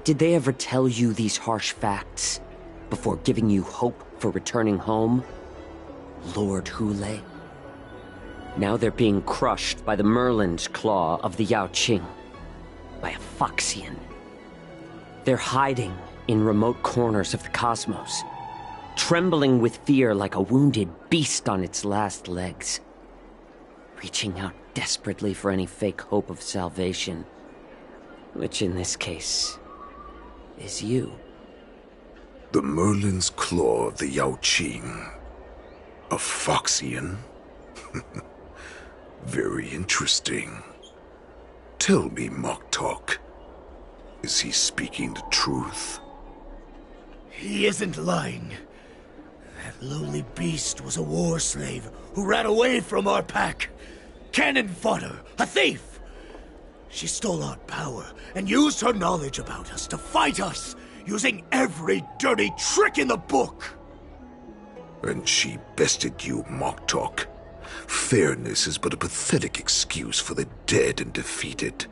Did they ever tell you these harsh facts before giving you hope for returning home? Lord Hulei? Now they're being crushed by the Merlin's claw of the Yaoqing, by a Foxian. They're hiding in remote corners of the cosmos, trembling with fear like a wounded beast on its last legs, reaching out desperately for any fake hope of salvation, which in this case is you. The Merlin's claw of the Yaoqing. A Foxian? Very interesting. Tell me, Mock Talk. Is he speaking the truth? He isn't lying. Lowly Beast was a war slave who ran away from our pack. Cannon fodder, a thief! She stole our power and used her knowledge about us to fight us, using every dirty trick in the book! And she bested you, Moktok. Fairness is but a pathetic excuse for the dead and defeated.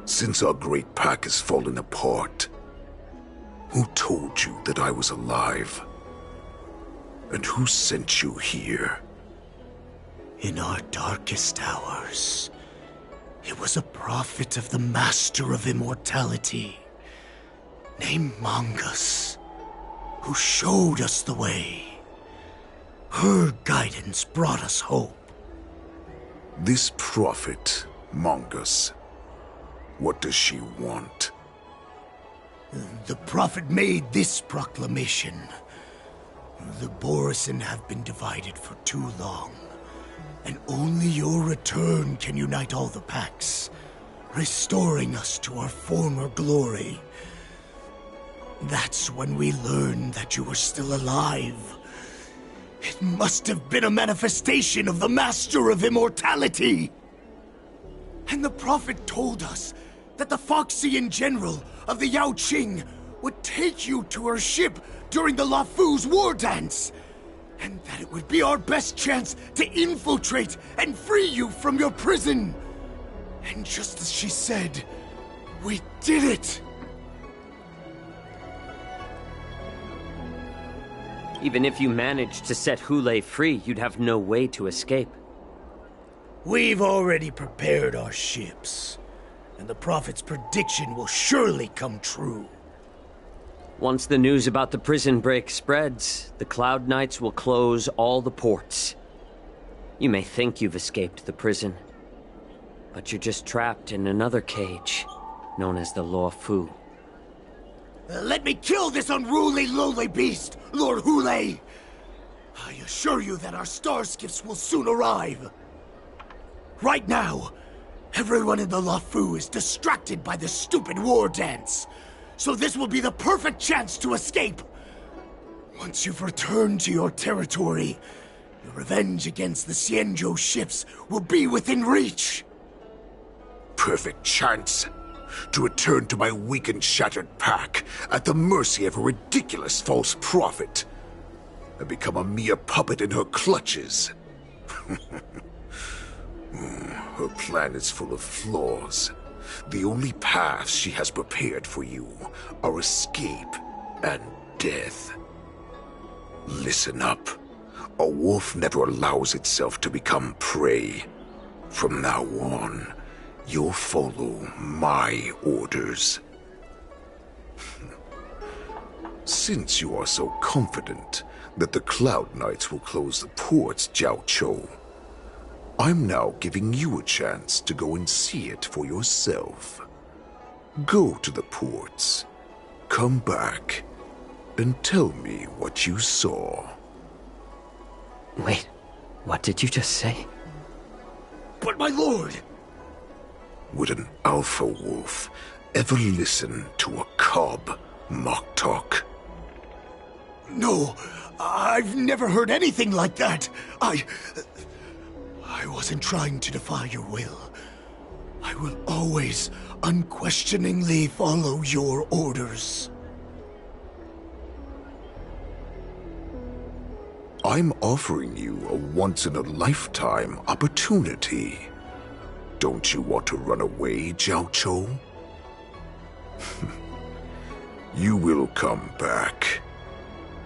Since our great pack has fallen apart, who told you that I was alive? And who sent you here? In our darkest hours, it was a prophet of the Master of Immortality, named Mongus, who showed us the way. Her guidance brought us hope. This prophet, Mongus, what does she want? The prophet made this proclamation. The Borisin have been divided for too long, and only your return can unite all the packs, restoring us to our former glory. That's when we learned that you were still alive. It must have been a manifestation of the Master of Immortality! And the prophet told us that the Foxian general of the Yao Qing would take you to her ship during the Lafu's war dance, and that it would be our best chance to infiltrate and free you from your prison. And just as she said, we did it! Even if you managed to set Hule free, you'd have no way to escape. We've already prepared our ships, and the Prophet's prediction will surely come true. Once the news about the prison break spreads, the Cloud Knights will close all the ports. You may think you've escaped the prison, but you're just trapped in another cage, known as the Law Fu. Let me kill this unruly, lowly beast, Lord Hule! I assure you that our star skiffs will soon arrive. Right now, everyone in the Lafu is distracted by the stupid war dance, so this will be the perfect chance to escape. Once you've returned to your territory, your revenge against the Xianzhou ships will be within reach. Perfect chance to return to my weak and shattered pack at the mercy of a ridiculous false prophet and become a mere puppet in her clutches. Her plan is full of flaws. The only paths she has prepared for you are escape and death. Listen up. A wolf never allows itself to become prey. From now on, you'll follow my orders. Since you are so confident that the Cloud Knights will close the ports, Jiao Chou, I'm now giving you a chance to go and see it for yourself. Go to the ports, come back, and tell me what you saw. Wait, what did you just say? But my lord! Would an alpha wolf ever listen to a cub, Moktok? No, I've never heard anything like that. I wasn't trying to defy your will. I will always unquestioningly follow your orders. I'm offering you a once-in-a-lifetime opportunity. Don't you want to run away, Jiao Chou? You will come back,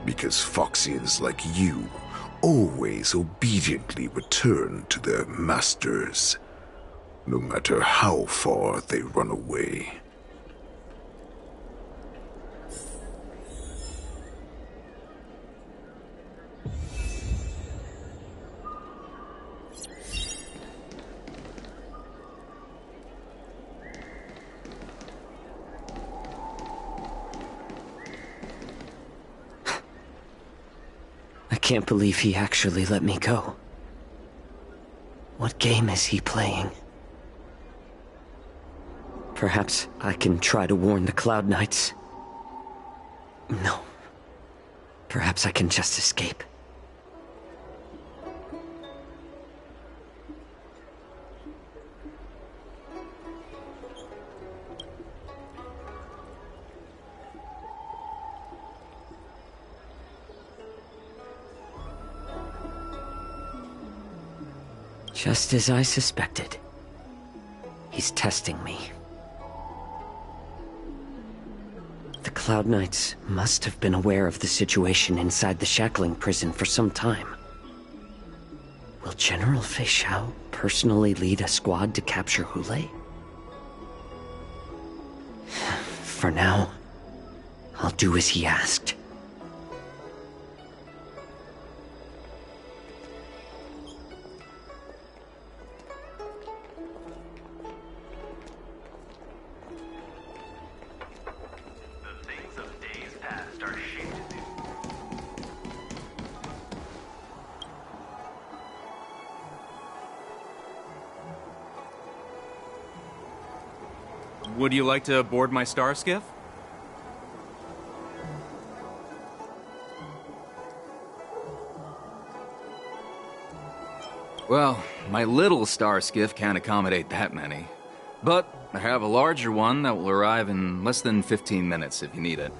because Foxians like you always obediently return to their masters, no matter how far they run away. I can't believe he actually let me go. What game is he playing? Perhaps I can try to warn the Cloud Knights. No, Perhaps I can just escape. Just as I suspected. He's testing me. The Cloud Knights must have been aware of the situation inside the shackling prison for some time. Will General Fei Xiao personally lead a squad to capture Hule? For now, I'll do as he asked. Would you like to board my star skiff? Well, my little star skiff can't accommodate that many. But I have a larger one that will arrive in less than 15 minutes if you need it.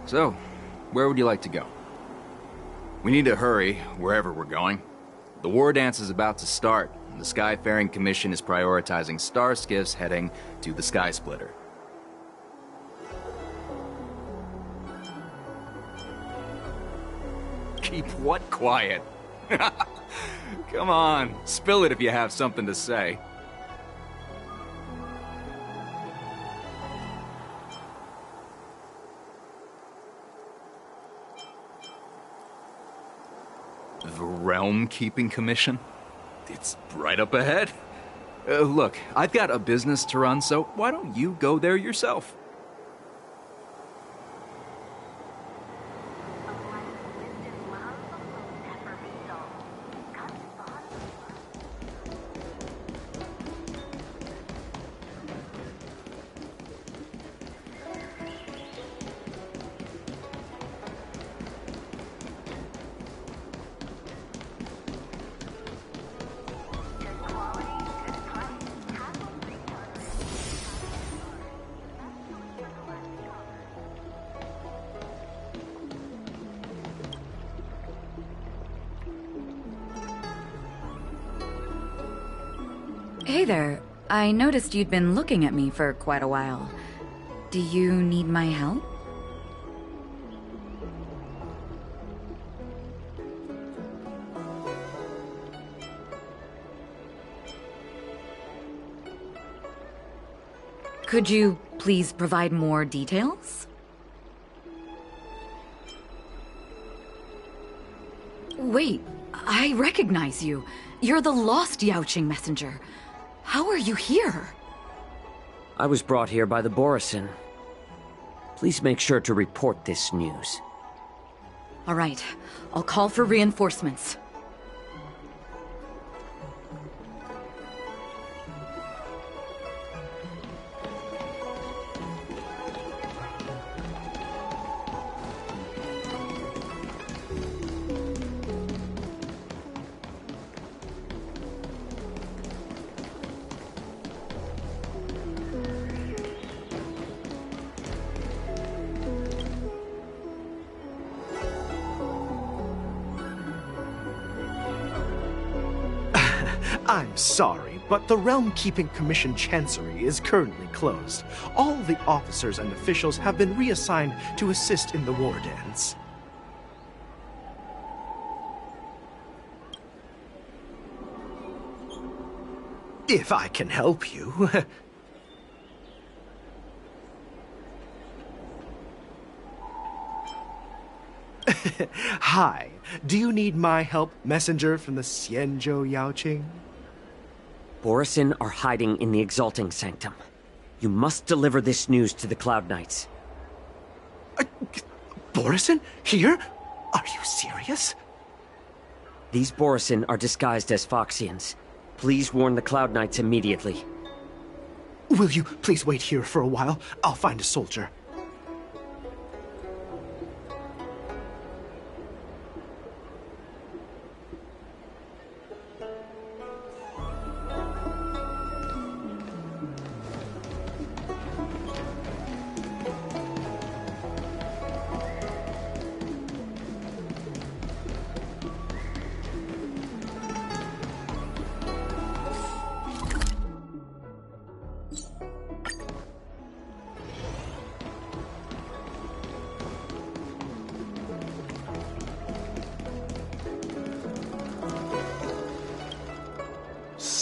So, where would you like to go? We need to hurry, wherever we're going. The war dance is about to start, and the Skyfaring Commission is prioritizing star skiffs heading to the Sky Splitter. Keep what quiet? Come on, spill it if you have something to say. The Realm Keeping Commission? It's right up ahead. Look, I've got a business to run, so why don't you go there yourself? Hey there. I noticed you'd been looking at me for quite a while. Do you need my help? Could you please provide more details? Wait, I recognize you. You're the lost Yaoqing messenger. How are you here? I was brought here by the Borisin. Please make sure to report this news. All right, I'll call for reinforcements. I'm sorry, but the Realm Keeping Commission Chancery is currently closed. All the officers and officials have been reassigned to assist in the war dance. If I can help you. Hi. Do you need my help, messenger from the Xianzhou Yaoqing? Borisin are hiding in the Exalting Sanctum. You must deliver this news to the Cloud Knights. Borisin? Here? Are you serious? These Borisin are disguised as Foxians. Please warn the Cloud Knights immediately. Will you please wait here for a while? I'll find a soldier.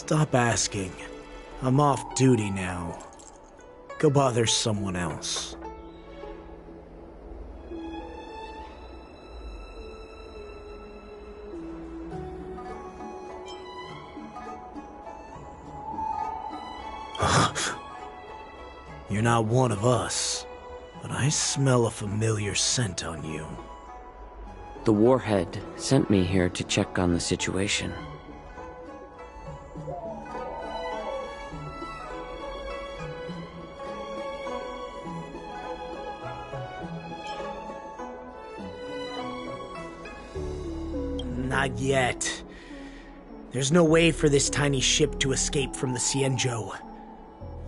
Stop asking. I'm off duty now. Go bother someone else. You're not one of us, but I smell a familiar scent on you. The Warhead sent me here to check on the situation. Not yet. There's no way for this tiny ship to escape from the Cienjo.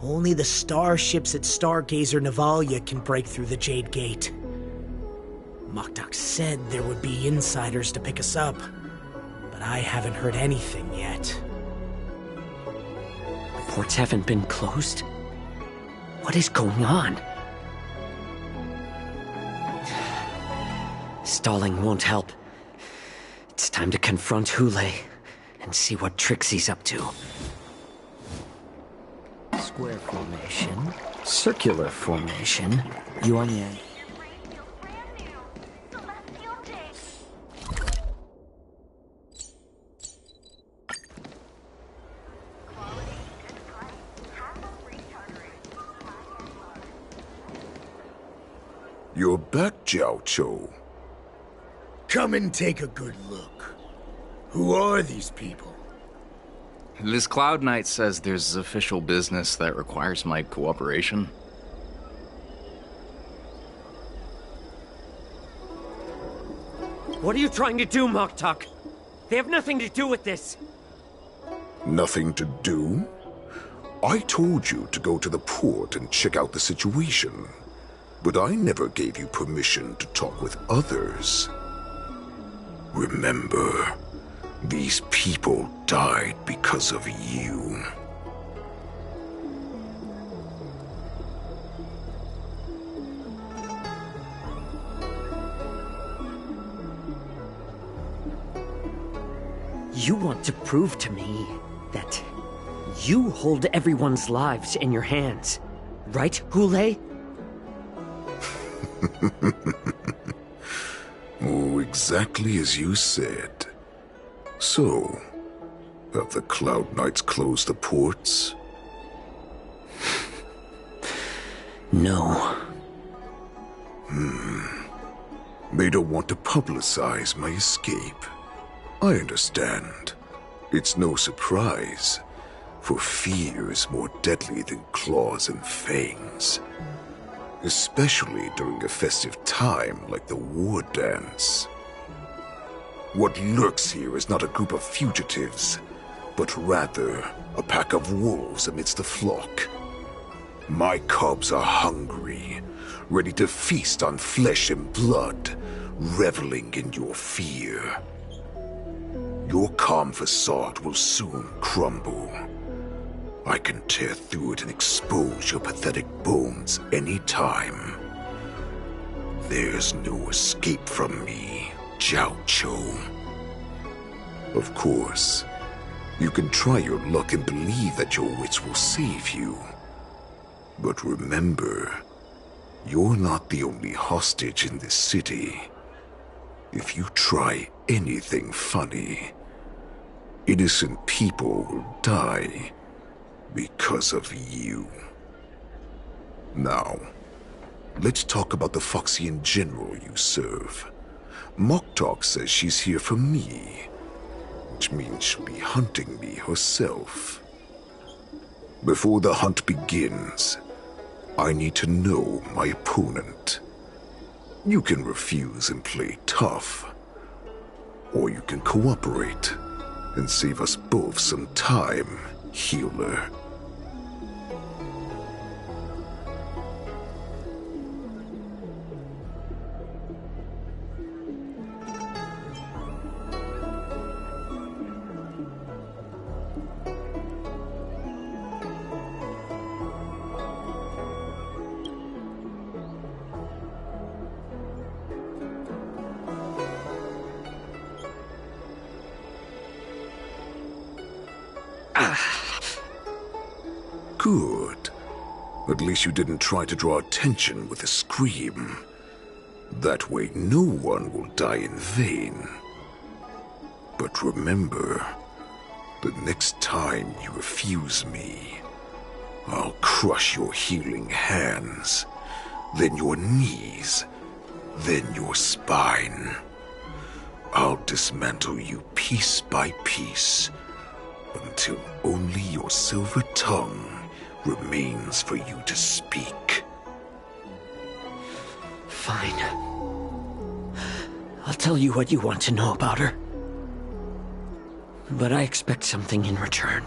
Only the starships at Stargazer Navalia can break through the Jade Gate. Moktok said there would be insiders to pick us up, but I haven't heard anything yet. The ports haven't been closed? What is going on? Stalling won't help. It's time to confront Hule and see what tricks he's up to. Square formation, circular formation, Yuan Yang. You're back, Jiao Cho. Come and take a good look. Who are these people? This Cloud Knight says there's official business that requires my cooperation. What are you trying to do, Moktok? They have nothing to do with this. Nothing to do? I told you to go to the port and check out the situation. But I never gave you permission to talk with others. Remember, these people died because of you. You want to prove to me that you hold everyone's lives in your hands, right, Hule? Oh, exactly as you said. So, have the Cloud Knights closed the ports? No. They don't want to publicize my escape. I understand. It's no surprise, for fear is more deadly than claws and fangs. Especially during a festive time like the war dance. What lurks here is not a group of fugitives, but rather a pack of wolves amidst the flock. My cubs are hungry, ready to feast on flesh and blood, reveling in your fear. Your calm facade will soon crumble. I can tear through it and expose your pathetic bones any time. There's no escape from me, Jiao Cho. Of course, you can try your luck and believe that your wits will save you. But remember, you're not the only hostage in this city. If you try anything funny, innocent people will die because of you. Now, let's talk about the Foxian general you serve. Moktok says she's here for me, which means she'll be hunting me herself. Before the hunt begins, I need to know my opponent. You can refuse and play tough, or you can cooperate and save us both some time, healer. Good. At least you didn't try to draw attention with a scream. That way no one will die in vain. But remember, the next time you refuse me, I'll crush your healing hands, then your knees, then your spine. I'll dismantle you piece by piece, until only your silver tongue remains for you to speak. Fine. I'll tell you what you want to know about her. But I expect something in return.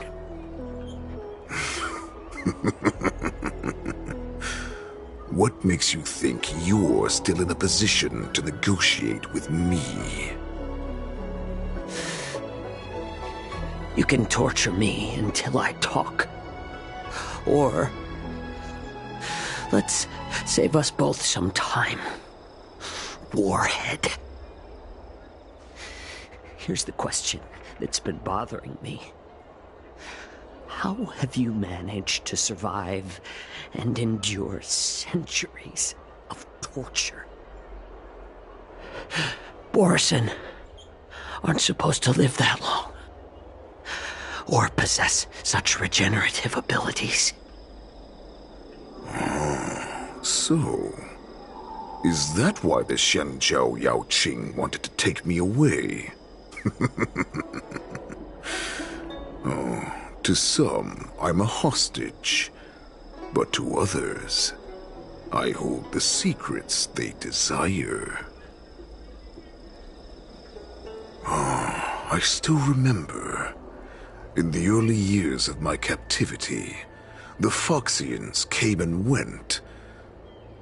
What makes you think you're still in a position to negotiate with me? You can torture me until I talk. Or let's save us both some time. Warhead. Here's the question that's been bothering me. How have you managed to survive and endure centuries of torture? Borison aren't supposed to live that long, or possess such regenerative abilities. So, is that why the Shenjiao Yaoqing wanted to take me away? Oh, to some, I'm a hostage. But to others, I hold the secrets they desire. I still remember. In the early years of my captivity, the Foxians came and went.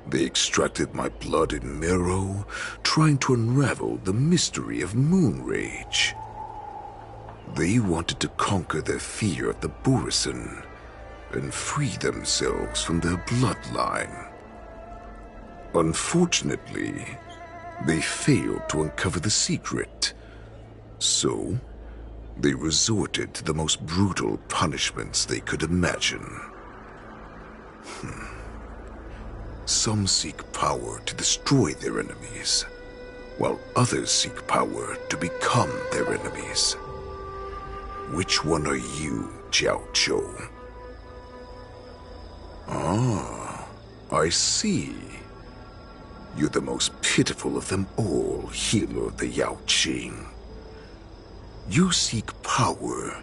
They extracted my blood and marrow, trying to unravel the mystery of moon rage. They wanted to conquer their fear of the Borison and free themselves from their bloodline. Unfortunately, they failed to uncover the secret. So, they resorted to the most brutal punishments they could imagine. Some seek power to destroy their enemies, while others seek power to become their enemies. Which one are you, Jiao Zhou? Ah, I see. You're the most pitiful of them all, healer of the Yaoqing. You seek power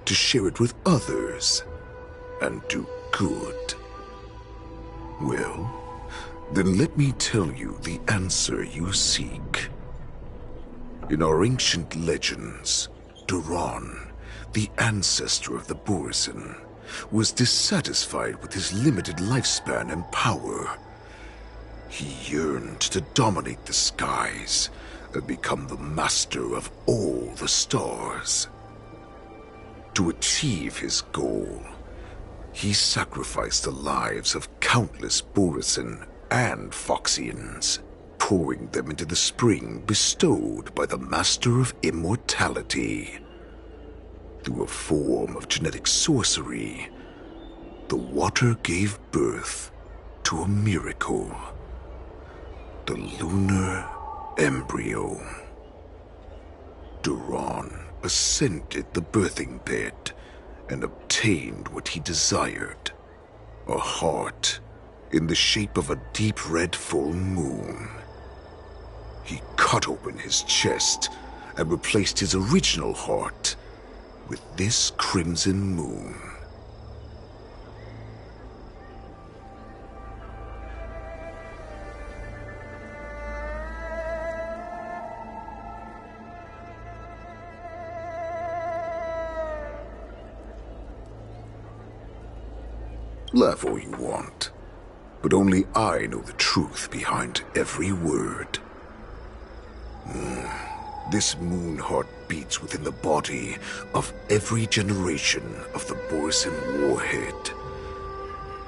to share it with others and do good. Well, then let me tell you the answer you seek. In our ancient legends, Duran, the ancestor of the Borison, was dissatisfied with his limited lifespan and power. He yearned to dominate the skies and become the master of all the stars. To achieve his goal, he sacrificed the lives of countless Borison and Foxians, pouring them into the spring bestowed by the Master of Immortality. Through a form of genetic sorcery, the water gave birth to a miracle. The lunar embryo. Duran ascended the birthing bed and obtained what he desired, a heart in the shape of a deep red full moon. He cut open his chest and replaced his original heart with this crimson moon. Laugh all you want, but only I know the truth behind every word. This moon heart beats within the body of every generation of the Borison warhead.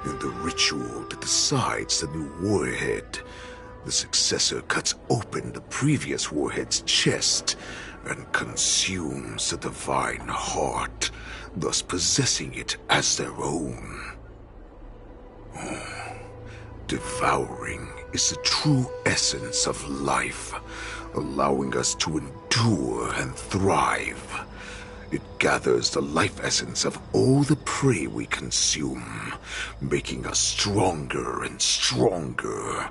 In the ritual that decides the new warhead, the successor cuts open the previous warhead's chest and consumes the divine heart, thus possessing it as their own. Devouring is the true essence of life, allowing us to endure and thrive. It gathers the life essence of all the prey we consume, making us stronger and stronger.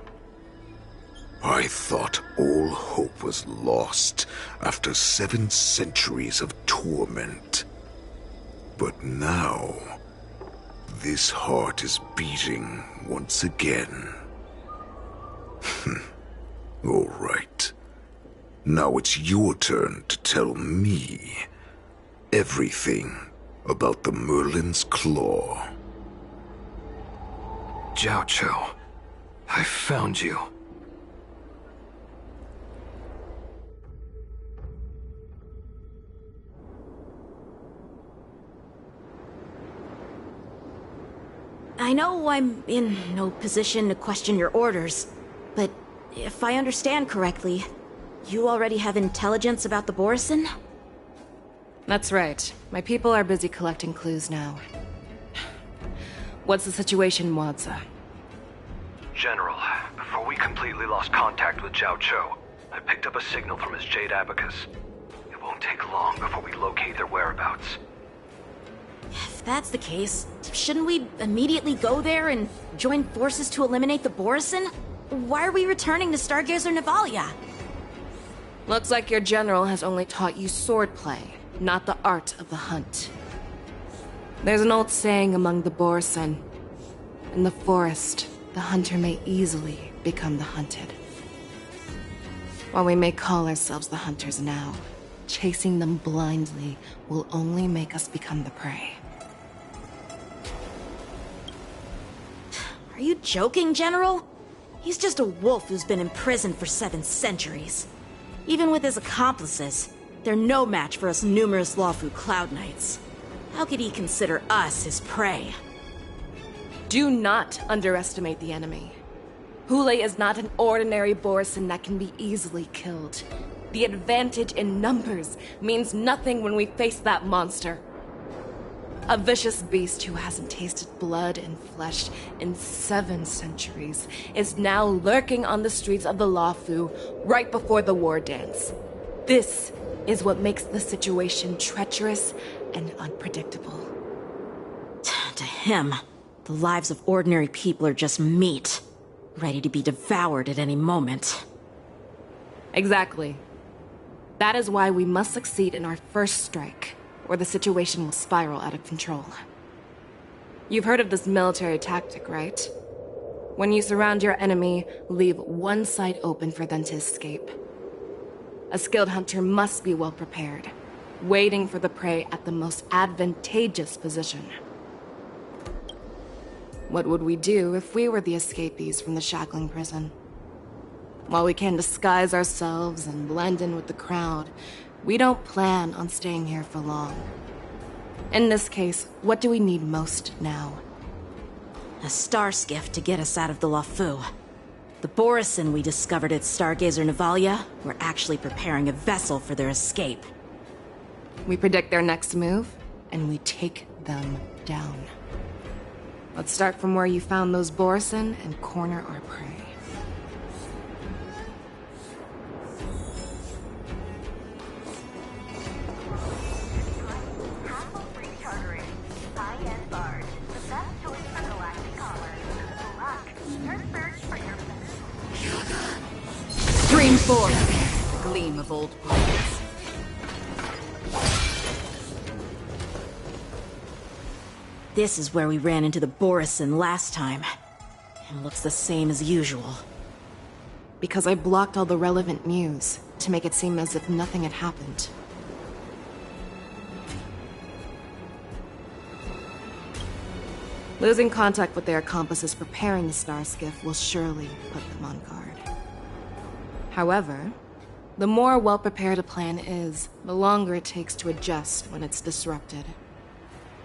I thought all hope was lost after 7 centuries of torment. But now, this heart is beating once again. All right. Now it's your turn to tell me everything about the Merlin's Claw. Jiao Cho, I found you. I know I'm in no position to question your orders, but if I understand correctly, you already have intelligence about the Borison? That's right. My people are busy collecting clues now. What's the situation, Wadza? General, before we completely lost contact with Jiao Cho, I picked up a signal from his Jade Abacus. It won't take long before we locate their whereabouts. If that's the case, shouldn't we immediately go there and join forces to eliminate the Borison? Why are we returning to Stargazer Navalia? Looks like your general has only taught you swordplay, not the art of the hunt. There's an old saying among the Borison. In the forest, the hunter may easily become the hunted. While we may call ourselves the hunters now, chasing them blindly will only make us become the prey. Are you joking, General? He's just a wolf who's been imprisoned for 7 centuries. Even with his accomplices, they're no match for us numerous Lawfu Cloud Knights. How could he consider us his prey? Do not underestimate the enemy. Hule is not an ordinary Borison that can be easily killed. The advantage in numbers means nothing when we face that monster. A vicious beast who hasn't tasted blood and flesh in 7 centuries is now lurking on the streets of the Lawfu right before the war dance. This is what makes the situation treacherous and unpredictable. To him, the lives of ordinary people are just meat, ready to be devoured at any moment. Exactly. That is why we must succeed in our first strike, or the situation will spiral out of control. You've heard of this military tactic, right? When you surround your enemy, leave one side open for them to escape. A skilled hunter must be well prepared, waiting for the prey at the most advantageous position. What would we do if we were the escapees from the shackling prison? While we can disguise ourselves and blend in with the crowd, we don't plan on staying here for long. In this case, what do we need most now? A star skiff to get us out of the Lawfu. The Borison we discovered at Stargazer Navalia were actually preparing a vessel for their escape. We predict their next move, and we take them down. Let's start from where you found those Borison and corner our prey. Stream forth, the gleam of old blades. This is where we ran into the Borison last time. It looks the same as usual. Because I blocked all the relevant news to make it seem as if nothing had happened. Losing contact with their accomplices preparing the star skiff will surely put them on guard. However, the more well-prepared a plan is, the longer it takes to adjust when it's disrupted.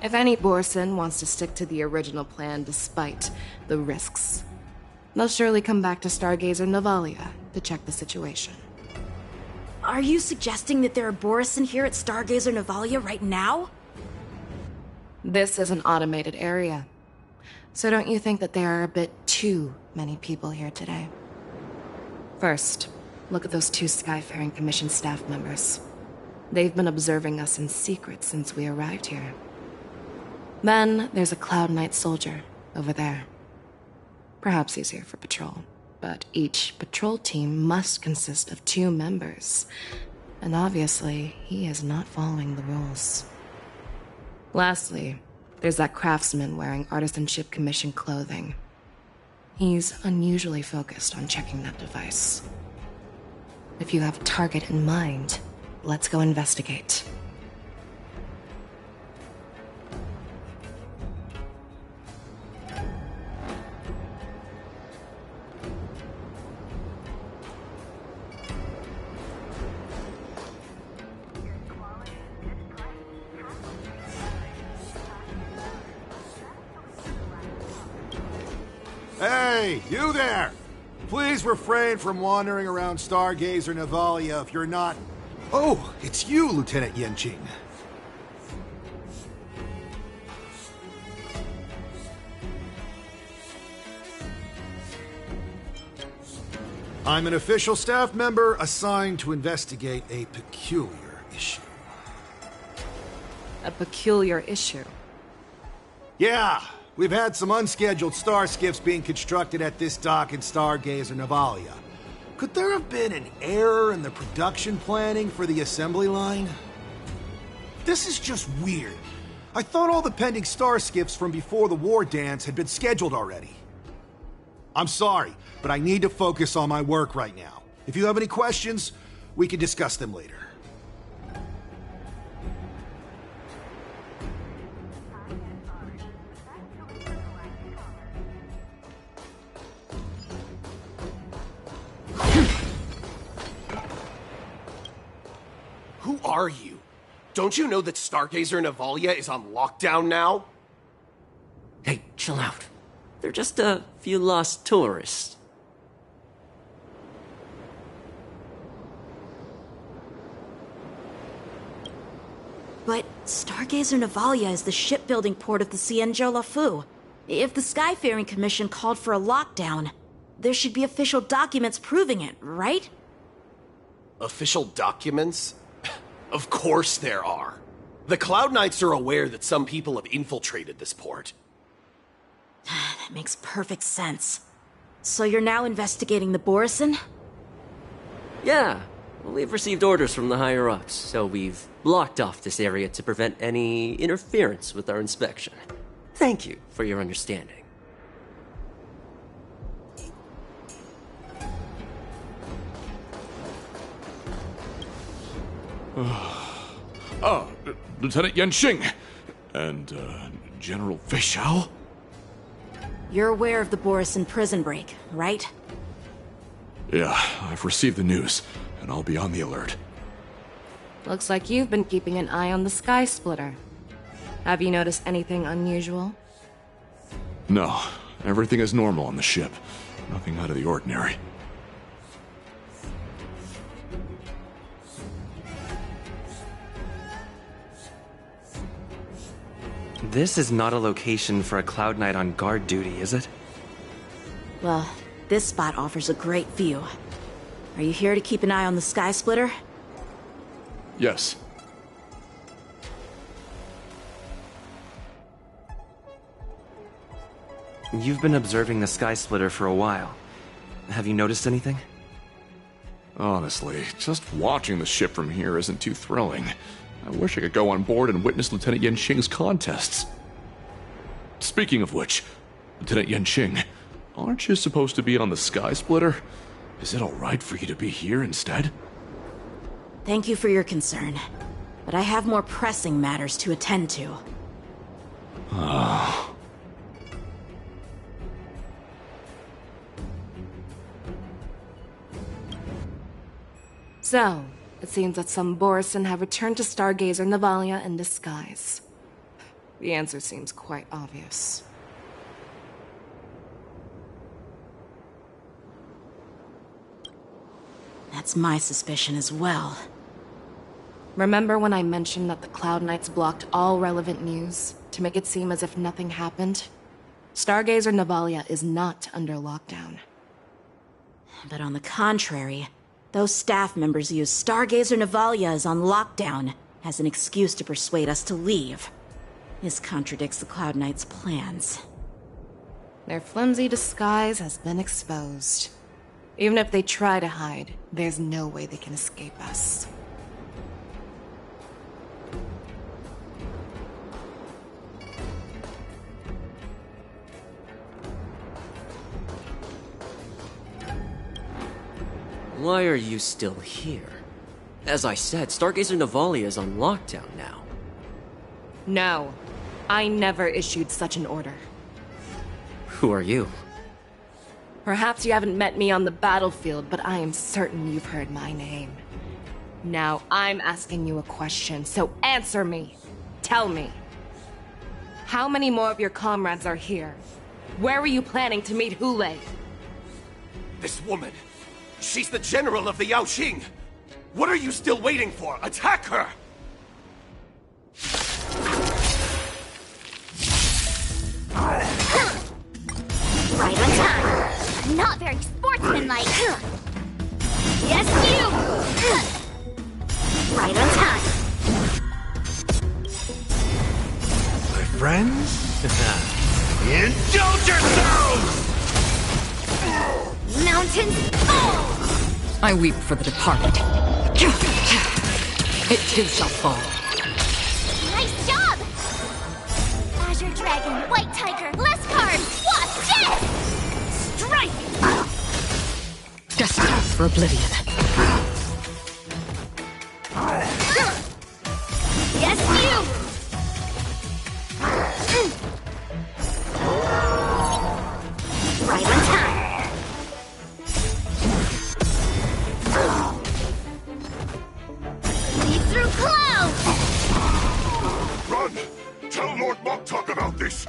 If any Borison wants to stick to the original plan despite the risks, they'll surely come back to Stargazer Navalia to check the situation. Are you suggesting that there are Borisin here at Stargazer Navalia right now? This is an automated area. So don't you think that there are a bit too many people here today? First, look at those 2 Skyfaring Commission staff members. They've been observing us in secret since we arrived here. Then there's a Cloud Knight soldier over there. Perhaps he's here for patrol, but each patrol team must consist of 2 members. And obviously, he is not following the rules. Lastly, there's that craftsman wearing Artisanship Commission clothing. He's unusually focused on checking that device. If you have a target in mind, let's go investigate. Hey, you there! Please refrain from wandering around Stargazer Navalia if you're not... Oh, it's you, Lieutenant Yenqing. I'm an official staff member assigned to investigate a peculiar issue. A peculiar issue? Yeah, we've had some unscheduled star skiffs being constructed at this dock in Stargazer Navalia. Could there have been an error in the production planning for the assembly line? This is just weird. I thought all the pending star skiffs from before the war dance had been scheduled already. I'm sorry, but I need to focus on my work right now. If you have any questions, we can discuss them later. Who are you? Don't you know that Stargazer Navalia is on lockdown now? Hey, chill out. They're just a few lost tourists. But Stargazer Navalia is the shipbuilding port of the Cienjo Lafu. If the Skyfaring Commission called for a lockdown, there should be official documents proving it, right? Official documents? Of course there are. The Cloud Knights are aware that some people have infiltrated this port. That makes perfect sense. So you're now investigating the Borisin? Yeah, we've received orders from the higher-ups, so we've blocked off this area to prevent any interference with our inspection. Thank you for your understanding. Lieutenant Yenqing and General Fei Xiao? You're aware of the Borisin prison break, right? Yeah, I've received the news, and I'll be on the alert. Looks like you've been keeping an eye on the Sky Splitter. Have you noticed anything unusual? No, everything is normal on the ship. Nothing out of the ordinary. This is not a location for a Cloud Knight on guard duty, is it? Well, this spot offers a great view. Are you here to keep an eye on the Sky Splitter? Yes. You've been observing the Sky Splitter for a while. Have you noticed anything? Honestly, just watching the ship from here isn't too thrilling. I wish I could go on board and witness Lieutenant Yenqing's contests. Speaking of which, Lieutenant Yenqing, aren't you supposed to be on the Sky Splitter? Is it alright for you to be here instead? Thank you for your concern, but I have more pressing matters to attend to. So, it seems that some Borisin have returned to Stargazer Navalia in disguise. The answer seems quite obvious. That That's my suspicion as well. Remember when I mentioned that the Cloud Knights blocked all relevant news to make it seem as if nothing happened? Stargazer Navalia is not under lockdown. But on the contrary, those staff members use Stargazer Navalia is on lockdown as an excuse to persuade us to leave. This contradicts the Cloud Knights' plans. Their flimsy disguise has been exposed. Even if they try to hide, there's no way they can escape us. Why are you still here? As I said, Stargazer Navalia is on lockdown now. No, I never issued such an order. Who are you? Perhaps you haven't met me on the battlefield, but I am certain you've heard my name. Now I'm asking you a question, so answer me. Tell me. How many more of your comrades are here? Where were you planning to meet Hule? This woman, she's the general of the Yaoqing! What are you still waiting for? Attack her! Right on time. Not very sportsmanlike. Yes, you! Right on time. My friends? Indulge yourselves! Mountains fall! I weep for the departed. It too shall fall. Nice job! Azure Dragon, White Tiger, Leskard, Wasp, Jet! Strike! Destined for oblivion. Yes, you! Right on time. Lead through clouds! Run! Tell Lord Moktok about this!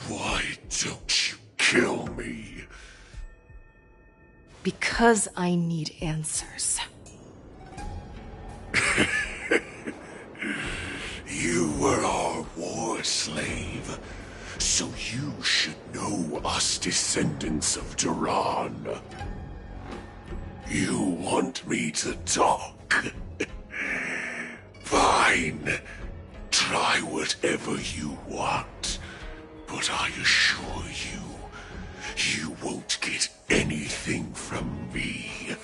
Why don't you kill me? Because I need answers. You were our war slave, so you should know us descendants of Duran. You want me to talk? Fine. Try whatever you want, but I assure you, you won't get anything from me.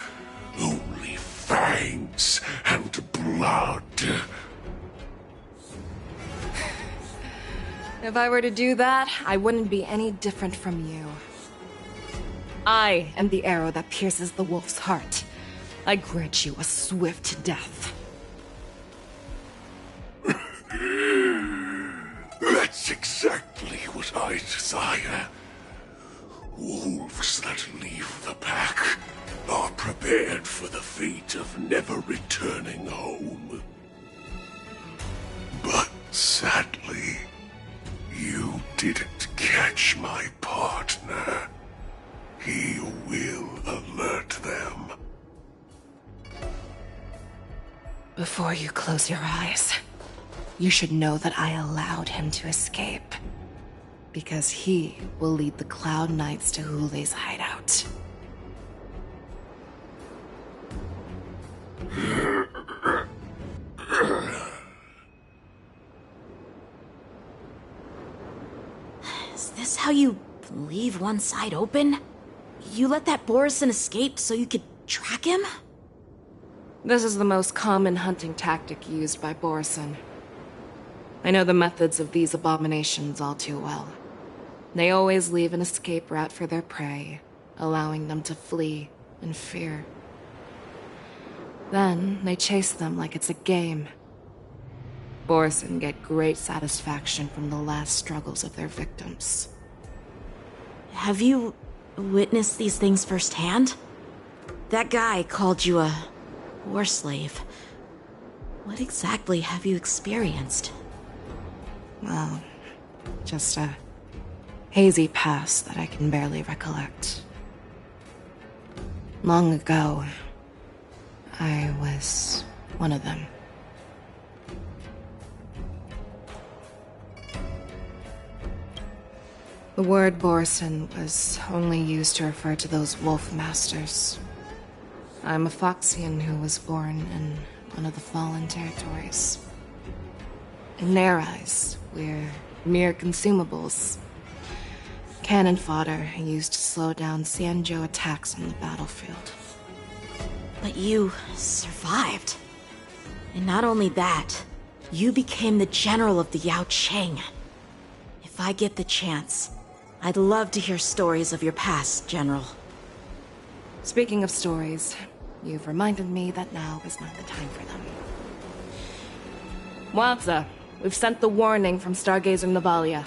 Only fangs and blood. If I were to do that, I wouldn't be any different from you. I am the arrow that pierces the wolf's heart. I grant you a swift death. That's exactly what I desire. Wolves that leave the pack are prepared for the fate of never returning home. But sadly, you didn't catch my partner. He will alert them. Before you close your eyes, you should know that I allowed him to escape. Because he will lead the Cloud Knights to Hule's hideout. Is this how you leave one side open? You let that Borison escape so you could track him? This is the most common hunting tactic used by Borison. I know the methods of these abominations all too well. They always leave an escape route for their prey, allowing them to flee in fear. Then they chase them like it's a game. Borison get great satisfaction from the last struggles of their victims. Have you witnessed these things firsthand? That guy called you a war slave. What exactly have you experienced? Well, just a hazy past that I can barely recollect. Long ago, I was one of them. The word Borson was only used to refer to those wolf masters. I'm a Foxian who was born in one of the fallen territories. In their eyes, we're mere consumables. Cannon fodder used to slow down Xianzhou attacks on the battlefield. But you survived. And not only that, you became the general of the Yaoqing. If I get the chance, I'd love to hear stories of your past, General. Speaking of stories, you've reminded me that now is not the time for them. Wabza, we've sent the warning from Stargazer Navalia.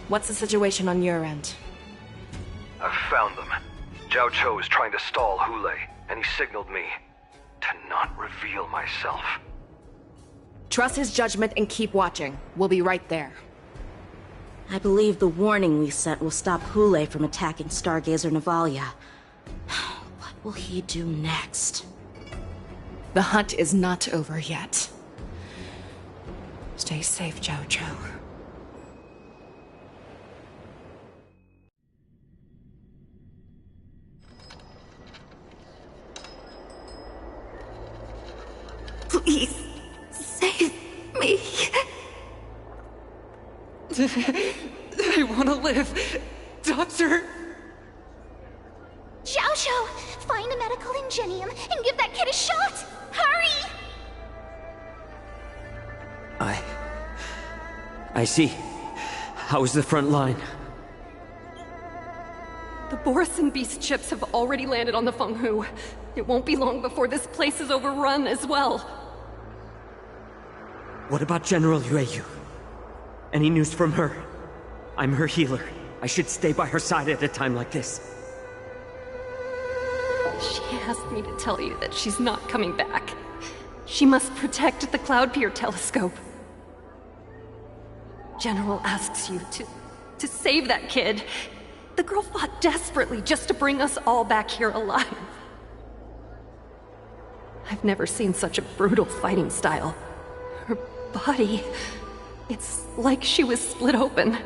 What's the situation on your end? I've found them. Zhao Cho is trying to stall Hule, and he signaled me to not reveal myself. Trust his judgment and keep watching. We'll be right there. I believe the warning we sent will stop Hule from attacking Stargazer Navalia. What will he do next? The hunt is not over yet. Stay safe, Zhao Cho. Please, save me. I want to live. Doctor! Xiao, find a medical ingenium and give that kid a shot! Hurry! I see. How's the front line? The Borison Beast chips have already landed on the Fenghu. It won't be long before this place is overrun as well. What about General Yueyu? Any news from her? I'm her healer. I should stay by her side at a time like this. She asked me to tell you that she's not coming back. She must protect the Cloud Pier telescope. General asks you to save that kid. The girl fought desperately just to bring us all back here alive. I've never seen such a brutal fighting style. Her body... it's like she was split open.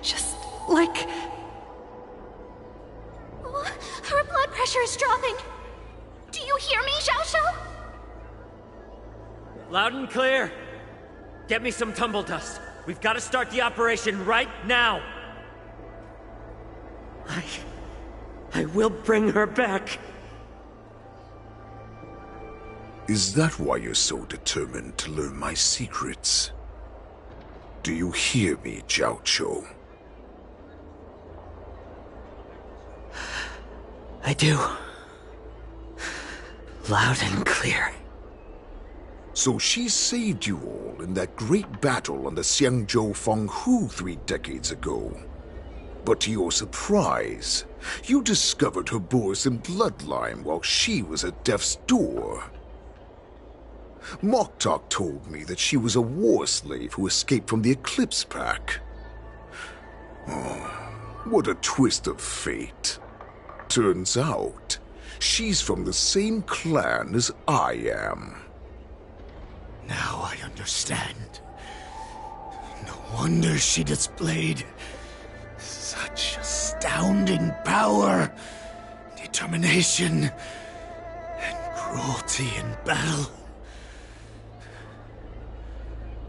Just like... Oh, her blood pressure is dropping. Do you hear me, Xiao? Loud and clear. Get me some tumble dust. We've got to start the operation right now. I will bring her back. Is that why you're so determined to learn my secrets? Do you hear me, Zhao Cho? I do. Loud and clear. So she saved you all in that great battle on the Xianzhou Fenghu 3 decades ago. But to your surprise, you discovered her Borison bloodline while she was at death's door. Moktok told me that she was a war slave who escaped from the Eclipse Pack. Oh, what a twist of fate. Turns out, she's from the same clan as I am. Now I understand. No wonder she displayed such astounding power, determination, and cruelty in battle.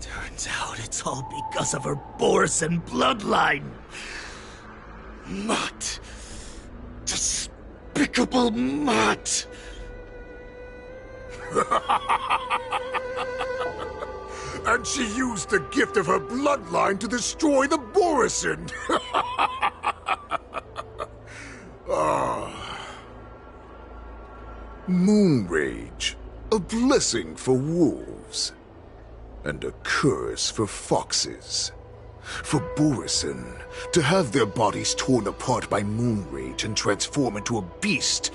Turns out it's all because of her Borison bloodline. Mutt. Despicable mutt. And she used the gift of her bloodline to destroy the Borison. Moon Rage, a blessing for wolves, and a curse for foxes. For Borison to have their bodies torn apart by Moon Rage and transform into a beast,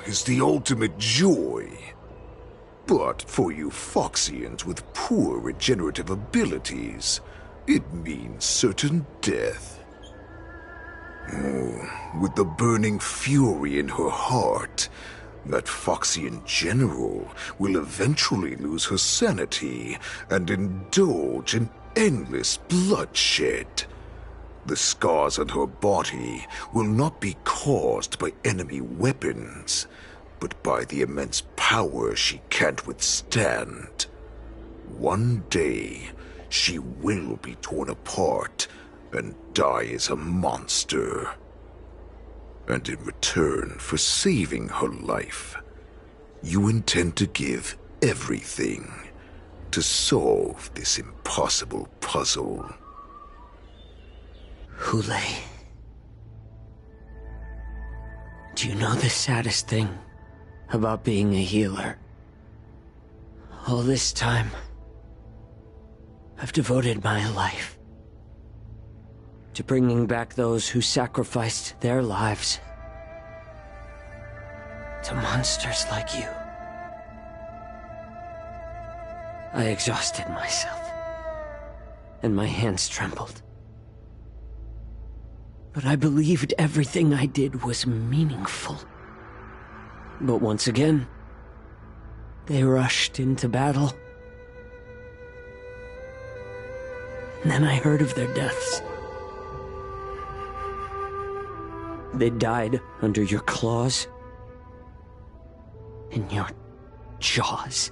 is the ultimate joy. But for you Foxians with poor regenerative abilities, it means certain death. With the burning fury in her heart, that Foxian general will eventually lose her sanity and indulge in endless bloodshed. The scars on her body will not be caused by enemy weapons, but by the immense power she can't withstand. One day, she will be torn apart and die as a monster. And in return for saving her life, you intend to give everything to solve this impossible puzzle. Hule, do you know the saddest thing about being a healer? All this time, I've devoted my life to bringing back those who sacrificed their lives to monsters like you. I exhausted myself, and my hands trembled. But I believed everything I did was meaningful. But once again, they rushed into battle. And then I heard of their deaths. They died under your claws, in your jaws,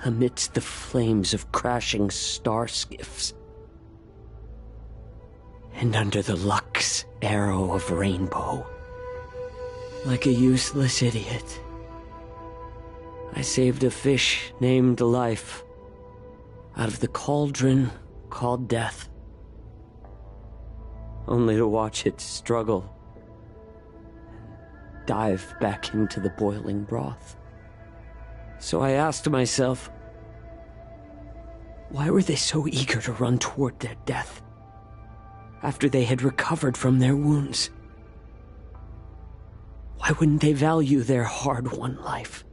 amidst the flames of crashing star skiffs, and under the Lux arrow of Rainbow. Like a useless idiot, I saved a fish named Life out of the cauldron called Death, only to watch it struggle and dive back into the boiling broth. So I asked myself, why were they so eager to run toward their death after they had recovered from their wounds? Why wouldn't they value their hard-won life?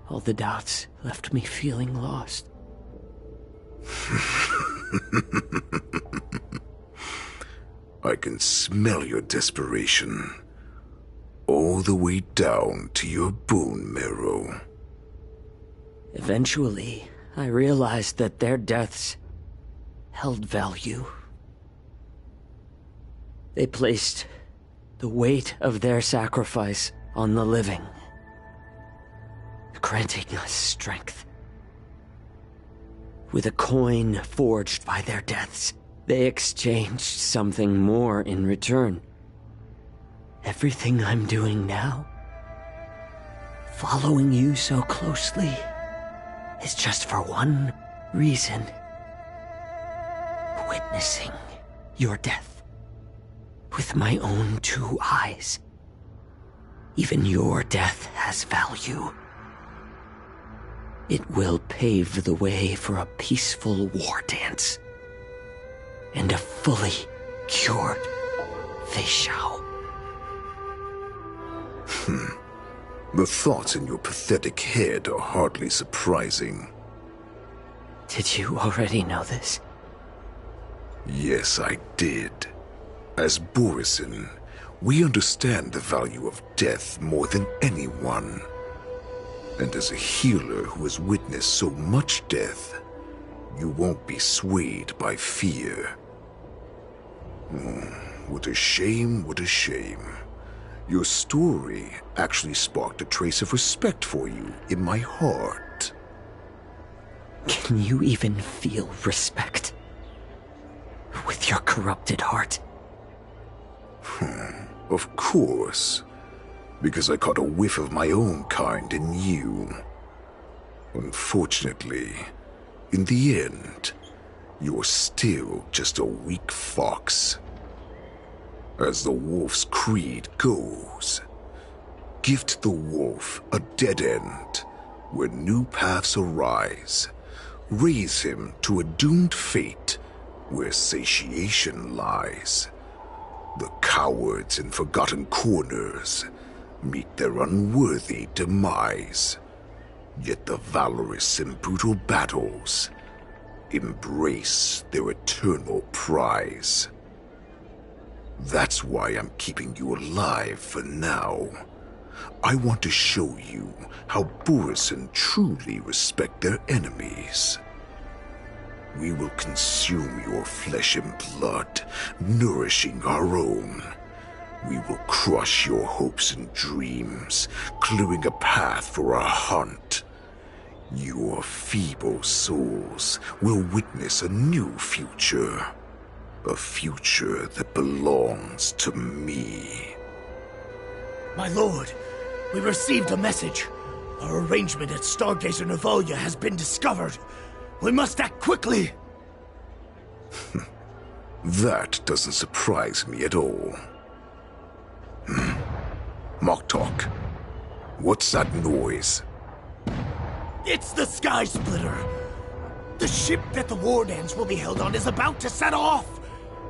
All the doubts left me feeling lost. I can smell your desperation, all the way down to your bone marrow. Eventually, I realized that their deaths held value. They placed the weight of their sacrifice on the living, granting us strength. With a coin forged by their deaths, they exchanged something more in return. Everything I'm doing now, following you so closely, is just for one reason: witnessing your death with my own 2 eyes. Even your death has value. It will pave the way for a peaceful war dance and a fully cured Fei Xiao. The thoughts in your pathetic head are hardly surprising. Did you already know this? Yes, I did. As Borisin, we understand the value of death more than anyone. And as a healer who has witnessed so much death, you won't be swayed by fear. What a shame, what a shame. Your story actually sparked a trace of respect for you in my heart. Can you even feel respect with your corrupted heart? Of course. Because I caught a whiff of my own kind in you. Unfortunately, in the end, you're still just a weak fox. As the wolf's creed goes, gift the wolf a dead end where new paths arise. Raise him to a doomed fate where satiation lies. The cowards in forgotten corners meet their unworthy demise. Yet the valorous in brutal battles embrace their eternal prize. That's why I'm keeping you alive for now. I want to show you how Borisin truly respect their enemies. We will consume your flesh and blood, nourishing our own. We will crush your hopes and dreams, clearing a path for our hunt. Your feeble souls will witness a new future. A future that belongs to me. My lord, we received a message. Our arrangement at Stargazer Navalia has been discovered. We must act quickly. That doesn't surprise me at all. Moktok, what's that noise? It's the Sky Splitter. The ship that the Wardens will be held on is about to set off.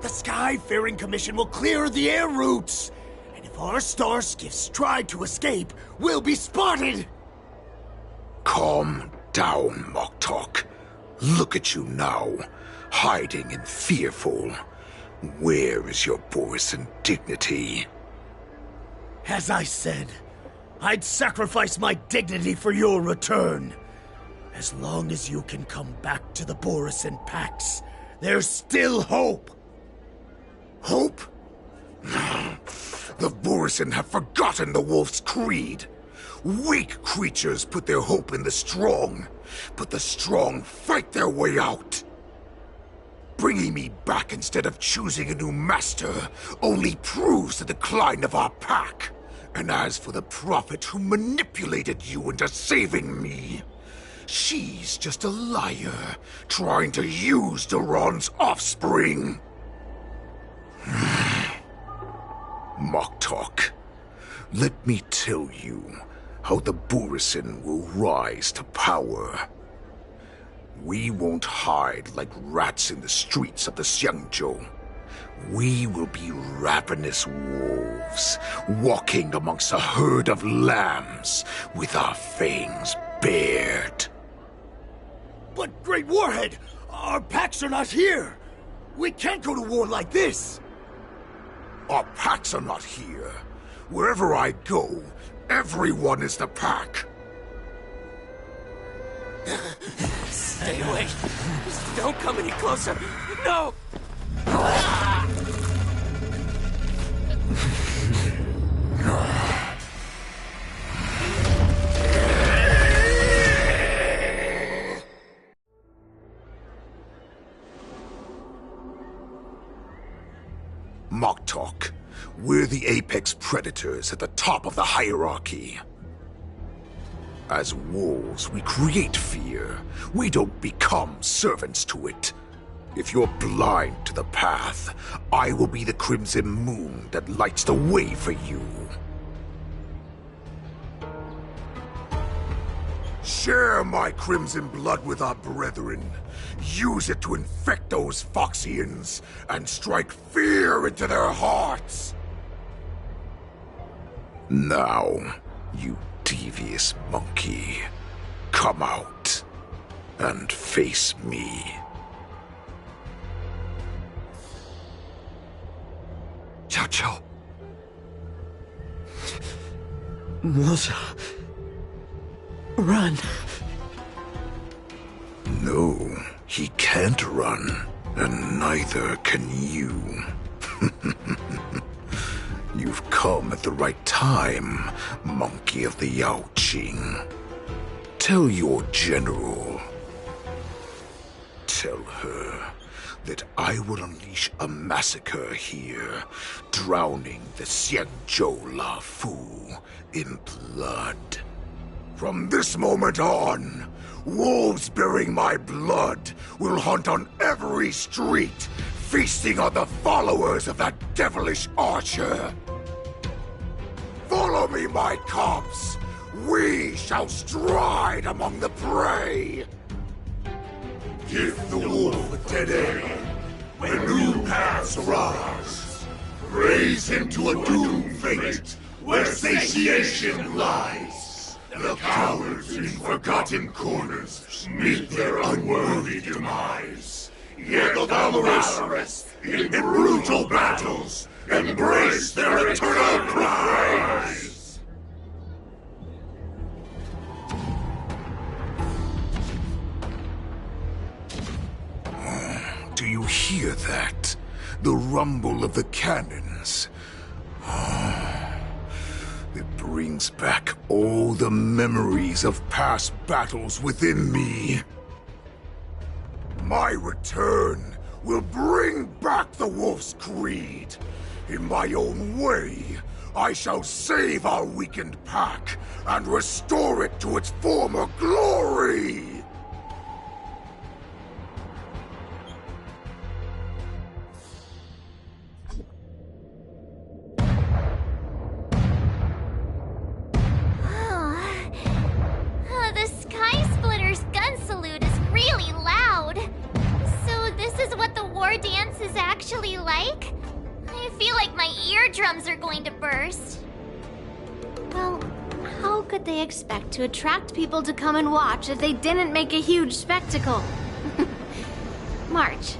The Skyfaring Commission will clear the air routes. And if our star skiffs try to escape, we'll be spotted. Calm down, Moktok. Look at you now, hiding and fearful. Where is your Borisin dignity? As I said, I'd sacrifice my dignity for your return. As long as you can come back to the Borisin Pax, there's still hope. Hope? The Borisin have forgotten the wolf's creed. Weak creatures put their hope in the strong, but the strong fight their way out. Bringing me back instead of choosing a new master only proves the decline of our pack. And as for the prophet who manipulated you into saving me, she's just a liar trying to use Duran's offspring. Moktok, let me tell you how the Borisin will rise to power. We won't hide like rats in the streets of the Xiangzhou. We will be ravenous wolves, walking amongst a herd of lambs with our fangs bared. But, Great Warhead, our packs are not here. We can't go to war like this. Our packs are not here. Wherever I go, everyone is the pack. Stay away. Don't come any closer. No! Moktok, we're the apex predators at the top of the hierarchy. As wolves, we create fear. We don't become servants to it. If you're blind to the path, I will be the crimson moon that lights the way for you. Share my crimson blood with our brethren. Use it to infect those Foxians and strike fear into their hearts. Now, you devious monkey, come out and face me. Xiao. Moza. Run. No, he can't run, and neither can you. You've come at the right time, monkey of the Yaoqing. Tell your general. Tell her that I will unleash a massacre here, drowning the Xianzhou La Fu in blood. From this moment on, wolves bearing my blood will hunt on every street, feasting on the followers of that devilish archer. Follow me, my cubs. We shall stride among the prey. Give the wolf a dead end when new paths arise. Raise him to a doomed fate, where satiation lies. The cowards in forgotten corners meet their unworthy demise. Yet the valorous, in brutal battles, embrace their eternal prize. Do you hear that? The rumble of the cannons. It brings back all the memories of past battles within me. My return will bring back the Wolf's Creed. In my own way, I shall save our weakened pack and restore it to its former glory! The Sky Splitter's gun salute is really loud. So this is what the war dance is actually like? I feel like my eardrums are going to burst. Well, how could they expect to attract people to come and watch if they didn't make a huge spectacle? March,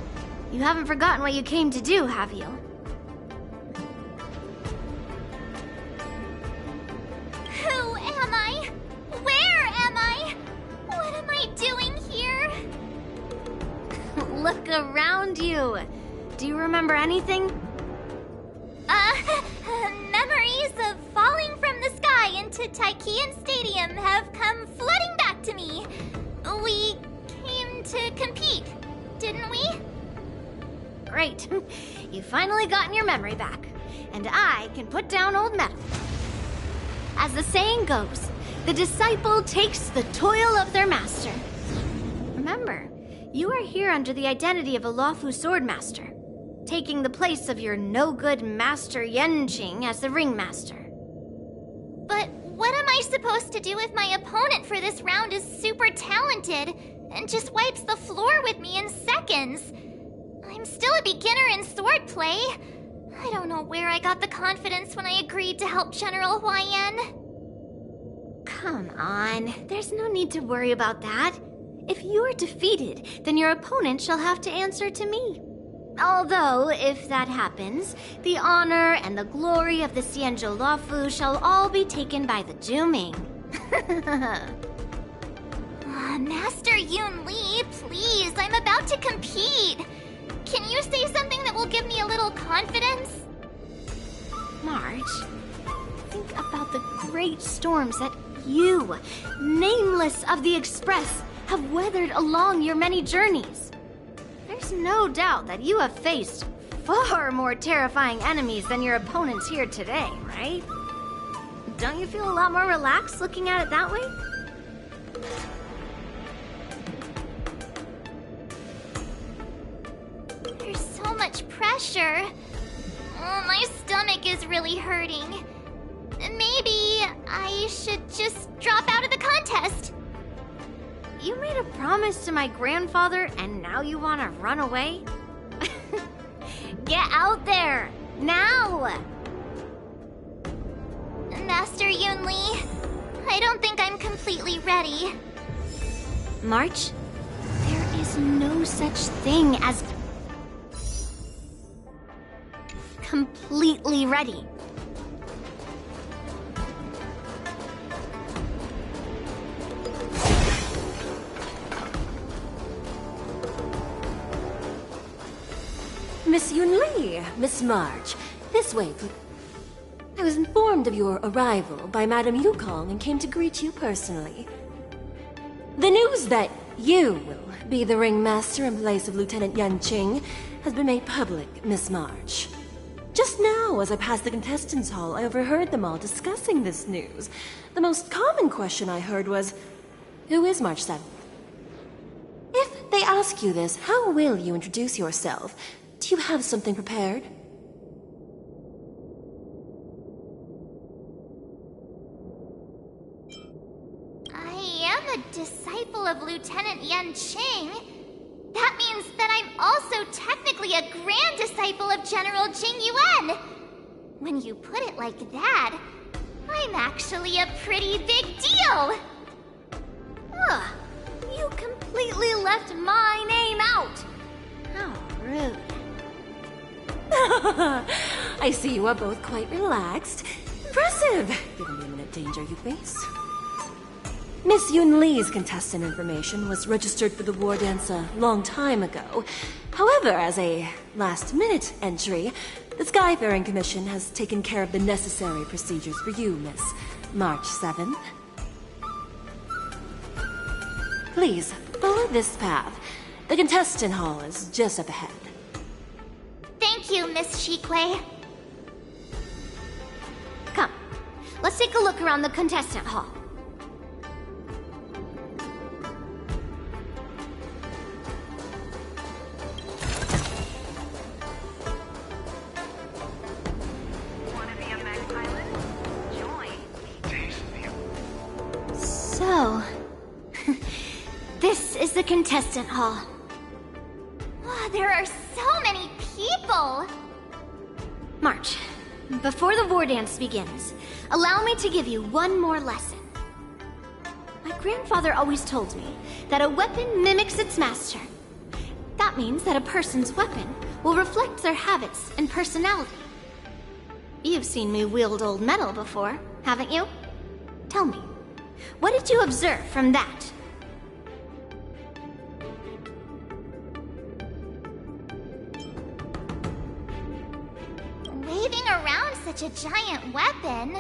you haven't forgotten what you came to do, have you? Who am I? Where am I? What am I doing here? Look around you. Do you remember anything? Memories of falling from the sky into Tychean Stadium have come flooding back to me. We came to compete, didn't we? Great. You finally gotten your memory back. And I can put down old metal. As the saying goes, the disciple takes the toil of their master. Remember, you are here under the identity of a Luofu swordmaster, taking the place of your no-good master Yenqing as the ringmaster. But what am I supposed to do if my opponent for this round is super talented and just wipes the floor with me in seconds? I'm still a beginner in swordplay. I don't know where I got the confidence when I agreed to help General Huaiyan. Come on, there's no need to worry about that. If you are defeated, then your opponent shall have to answer to me. Although, if that happens, the honor and the glory of the Xianzhou Luofu shall all be taken by the Zhuming. Master Yun Li, please, I'm about to compete. Can you say something that will give me a little confidence? March, think about the great storms that you, nameless of the Express, have weathered along your many journeys. There's no doubt that you have faced far more terrifying enemies than your opponents here today, right? Don't you feel a lot more relaxed looking at it that way? There's so much pressure. Oh, my stomach is really hurting. Maybe I should just drop out of the contest. You made a promise to my grandfather and now you want to run away? Get out there, now! Master Yun Li, I don't think I'm completely ready. March, there is no such thing as completely ready. Miss Yun Li, Miss March, this way, please. I was informed of your arrival by Madame Yukong and came to greet you personally. The news that you will be the ringmaster in place of Lieutenant Yenqing has been made public, Miss March. Just now, as I passed the contestants' hall, I overheard them all discussing this news. The most common question I heard was, who is March 7th? If they ask you this, how will you introduce yourself? Do you have something prepared? I am a disciple of Lieutenant Yenqing. That means that I'm also technically a grand disciple of General Jing Yuan. When you put it like that, I'm actually a pretty big deal! Ugh, you completely left my name out! How rude. I see you are both quite relaxed. Impressive, given the imminent danger you face. Miss Yun Li's contestant information was registered for the war dance a long time ago. However, as a last-minute entry, the Skyfaring Commission has taken care of the necessary procedures for you, Miss March 7th. Please, follow this path. The contestant hall is just up ahead. Thank you, Miss Shikwe. Come, let's take a look around the contestant hall. So, this is the contestant hall. Wow, there are so many people! March, before the war dance begins, allow me to give you one more lesson. My grandfather always told me that a weapon mimics its master. That means that a person's weapon will reflect their habits and personality. You've seen me wield old metal before, haven't you? Tell me, what did you observe from that? Waving around such a giant weapon,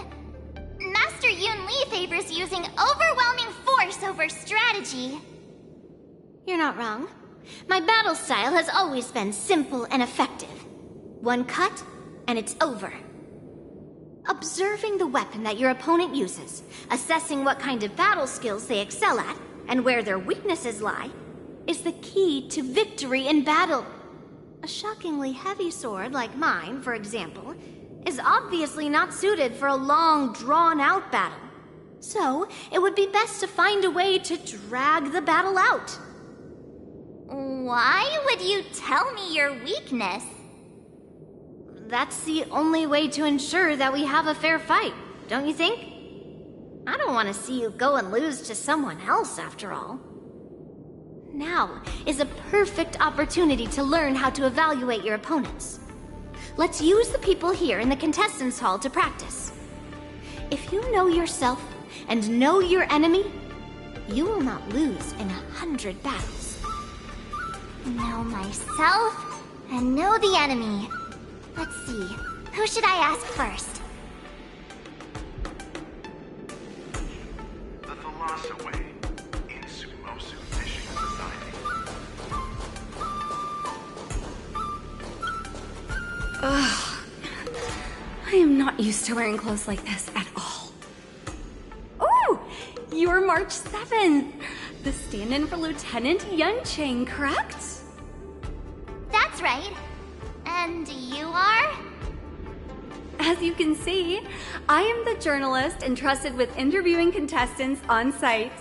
Master Yun Li favors using overwhelming force over strategy. You're not wrong. My battle style has always been simple and effective. One cut, and it's over. Observing the weapon that your opponent uses, assessing what kind of battle skills they excel at, and where their weaknesses lie, is the key to victory in battle. A shockingly heavy sword like mine, for example, is obviously not suited for a long, drawn-out battle. So, it would be best to find a way to drag the battle out. Why would you tell me your weakness? That's the only way to ensure that we have a fair fight, don't you think? I don't want to see you go and lose to someone else, after all. Now is a perfect opportunity to learn how to evaluate your opponents. Let's use the people here in the contestants' hall to practice. If you know yourself and know your enemy, you will not lose in 100 battles. Know myself and know the enemy. Let's see, who should I ask first? The Thalassaway in Sumosu Fishing Society. Ugh. I am not used to wearing clothes like this at all. Oh, you're March 7th. The stand-in for Lieutenant Yunqing, correct? That's right. And you are? As you can see, I am the journalist entrusted with interviewing contestants on site.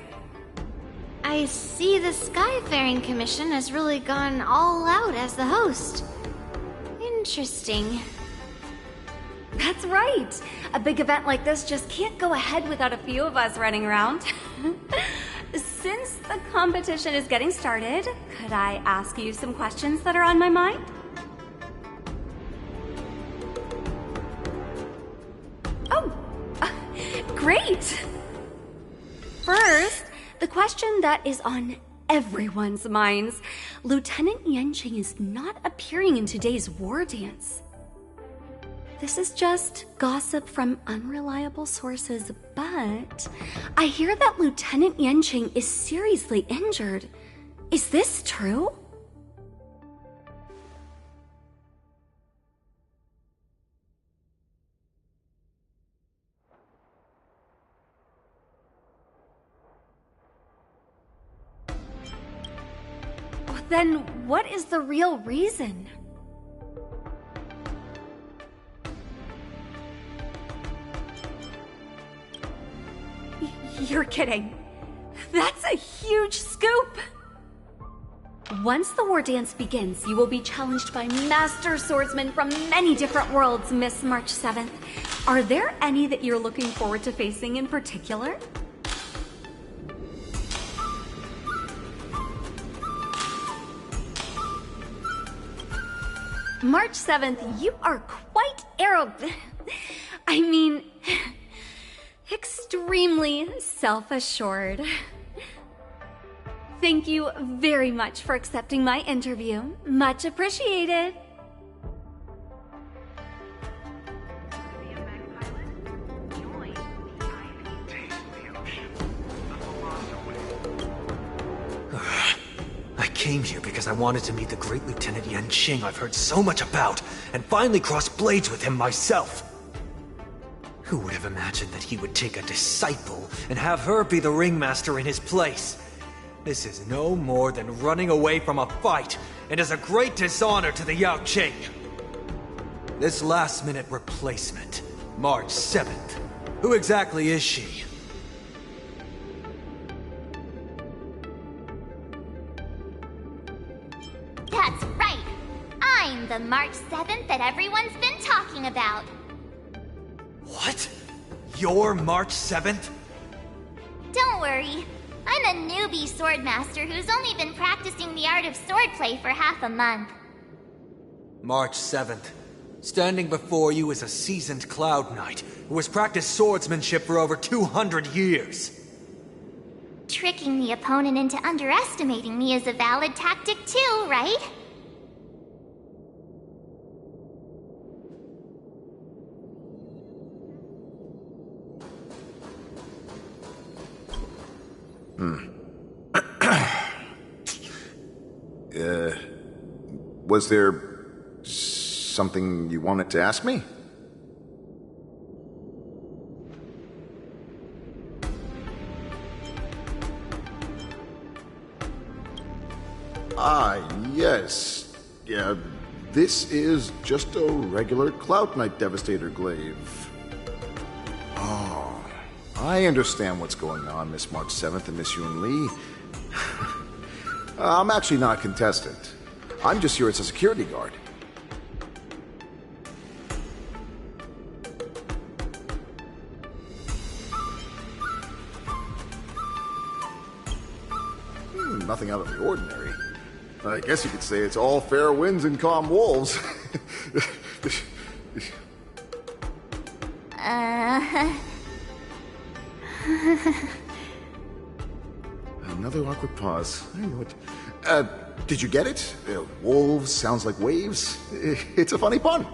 I see the Skyfaring Commission has really gone all out as the host. Interesting. That's right. A big event like this just can't go ahead without a few of us running around. Since the competition is getting started, could I ask you some questions that are on my mind? Oh, great! First, the question that is on everyone's minds. Lieutenant Yunqing is not appearing in today's war dance. This is just gossip from unreliable sources, but I hear that Lieutenant Yunqing is seriously injured. Is this true? Then what is the real reason? You're kidding. That's a huge scoop! Once the war dance begins, you will be challenged by master swordsmen from many different worlds, Miss March 7th. Are there any that you're looking forward to facing in particular? March 7th, you are quite I mean, extremely self-assured. Thank you very much for accepting my interview. Much appreciated. I came here because I wanted to meet the great Lieutenant Yanqing I've heard so much about, and finally cross blades with him myself. Who would have imagined that he would take a disciple and have her be the ringmaster in his place? This is no more than running away from a fight, and is a great dishonor to the Yaoqing. This last-minute replacement, March 7th, who exactly is she? That's right! I'm the March 7th that everyone's been talking about! What? You're March 7th? Don't worry. I'm a newbie swordmaster who's only been practicing the art of swordplay for half a month. March 7th. Standing before you is a seasoned Cloud Knight who has practiced swordsmanship for over 200 years. Tricking the opponent into underestimating me is a valid tactic too, right? Was there something you wanted to ask me? Yes. Yeah, this is just a regular Cloud Knight Devastator glaive. Oh, I understand what's going on, Miss March 7th and Miss Yun Li. I'm actually not a contestant. I'm just here as a security guard. Nothing out of the ordinary. I guess you could say it's all fair winds and calm wolves. Another awkward pause. I know it. Did you get it? Wolves sounds like waves. It's a funny pun.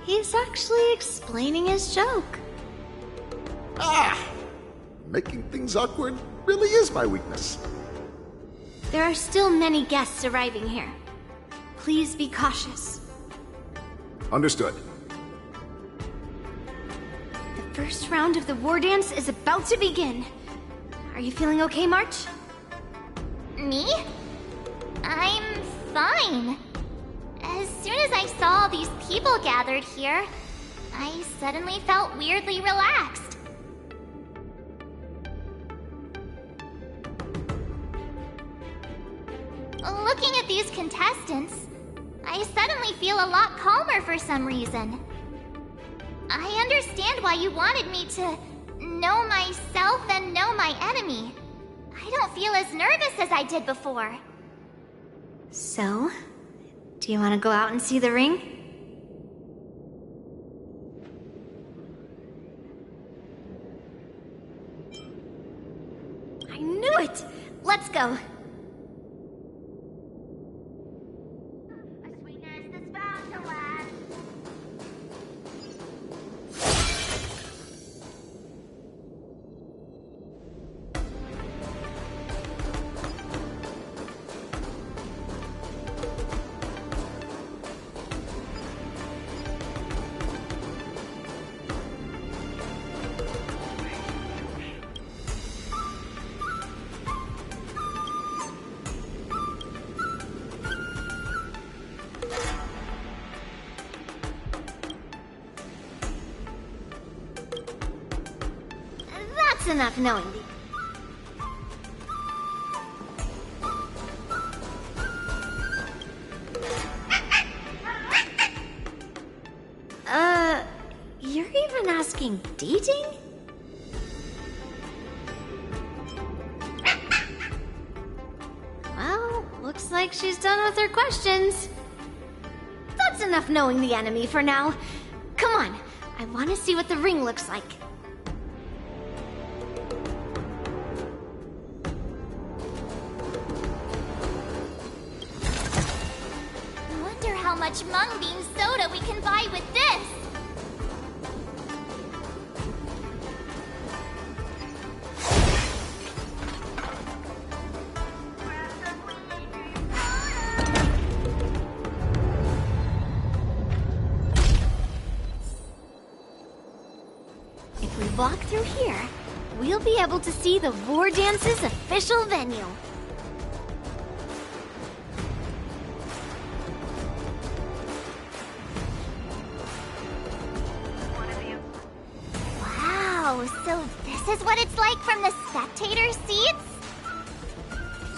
He's actually explaining his joke. Making things awkward really is my weakness. There are still many guests arriving here. Please be cautious. Understood. The first round of the war dance is about to begin. Are you feeling okay, March? Me? I'm fine. As soon as I saw all these people gathered here, I suddenly felt weirdly relaxed. Looking at these contestants, I suddenly feel a lot calmer for some reason. I understand why you wanted me to know myself and know my enemy. I don't feel as nervous as I did before. So, do you want to go out and see the ring? I knew it! Let's go. Enough knowing the talking dating? Well, looks like she's done with her questions. That's enough knowing the enemy for now. Come on, I want to see what the ring looks like. I wonder how much mung bean soda we can buy with this. If we walk through here, we'll be able to see the War Dance's official venue. Wow, so this is what it's like from the spectator seats?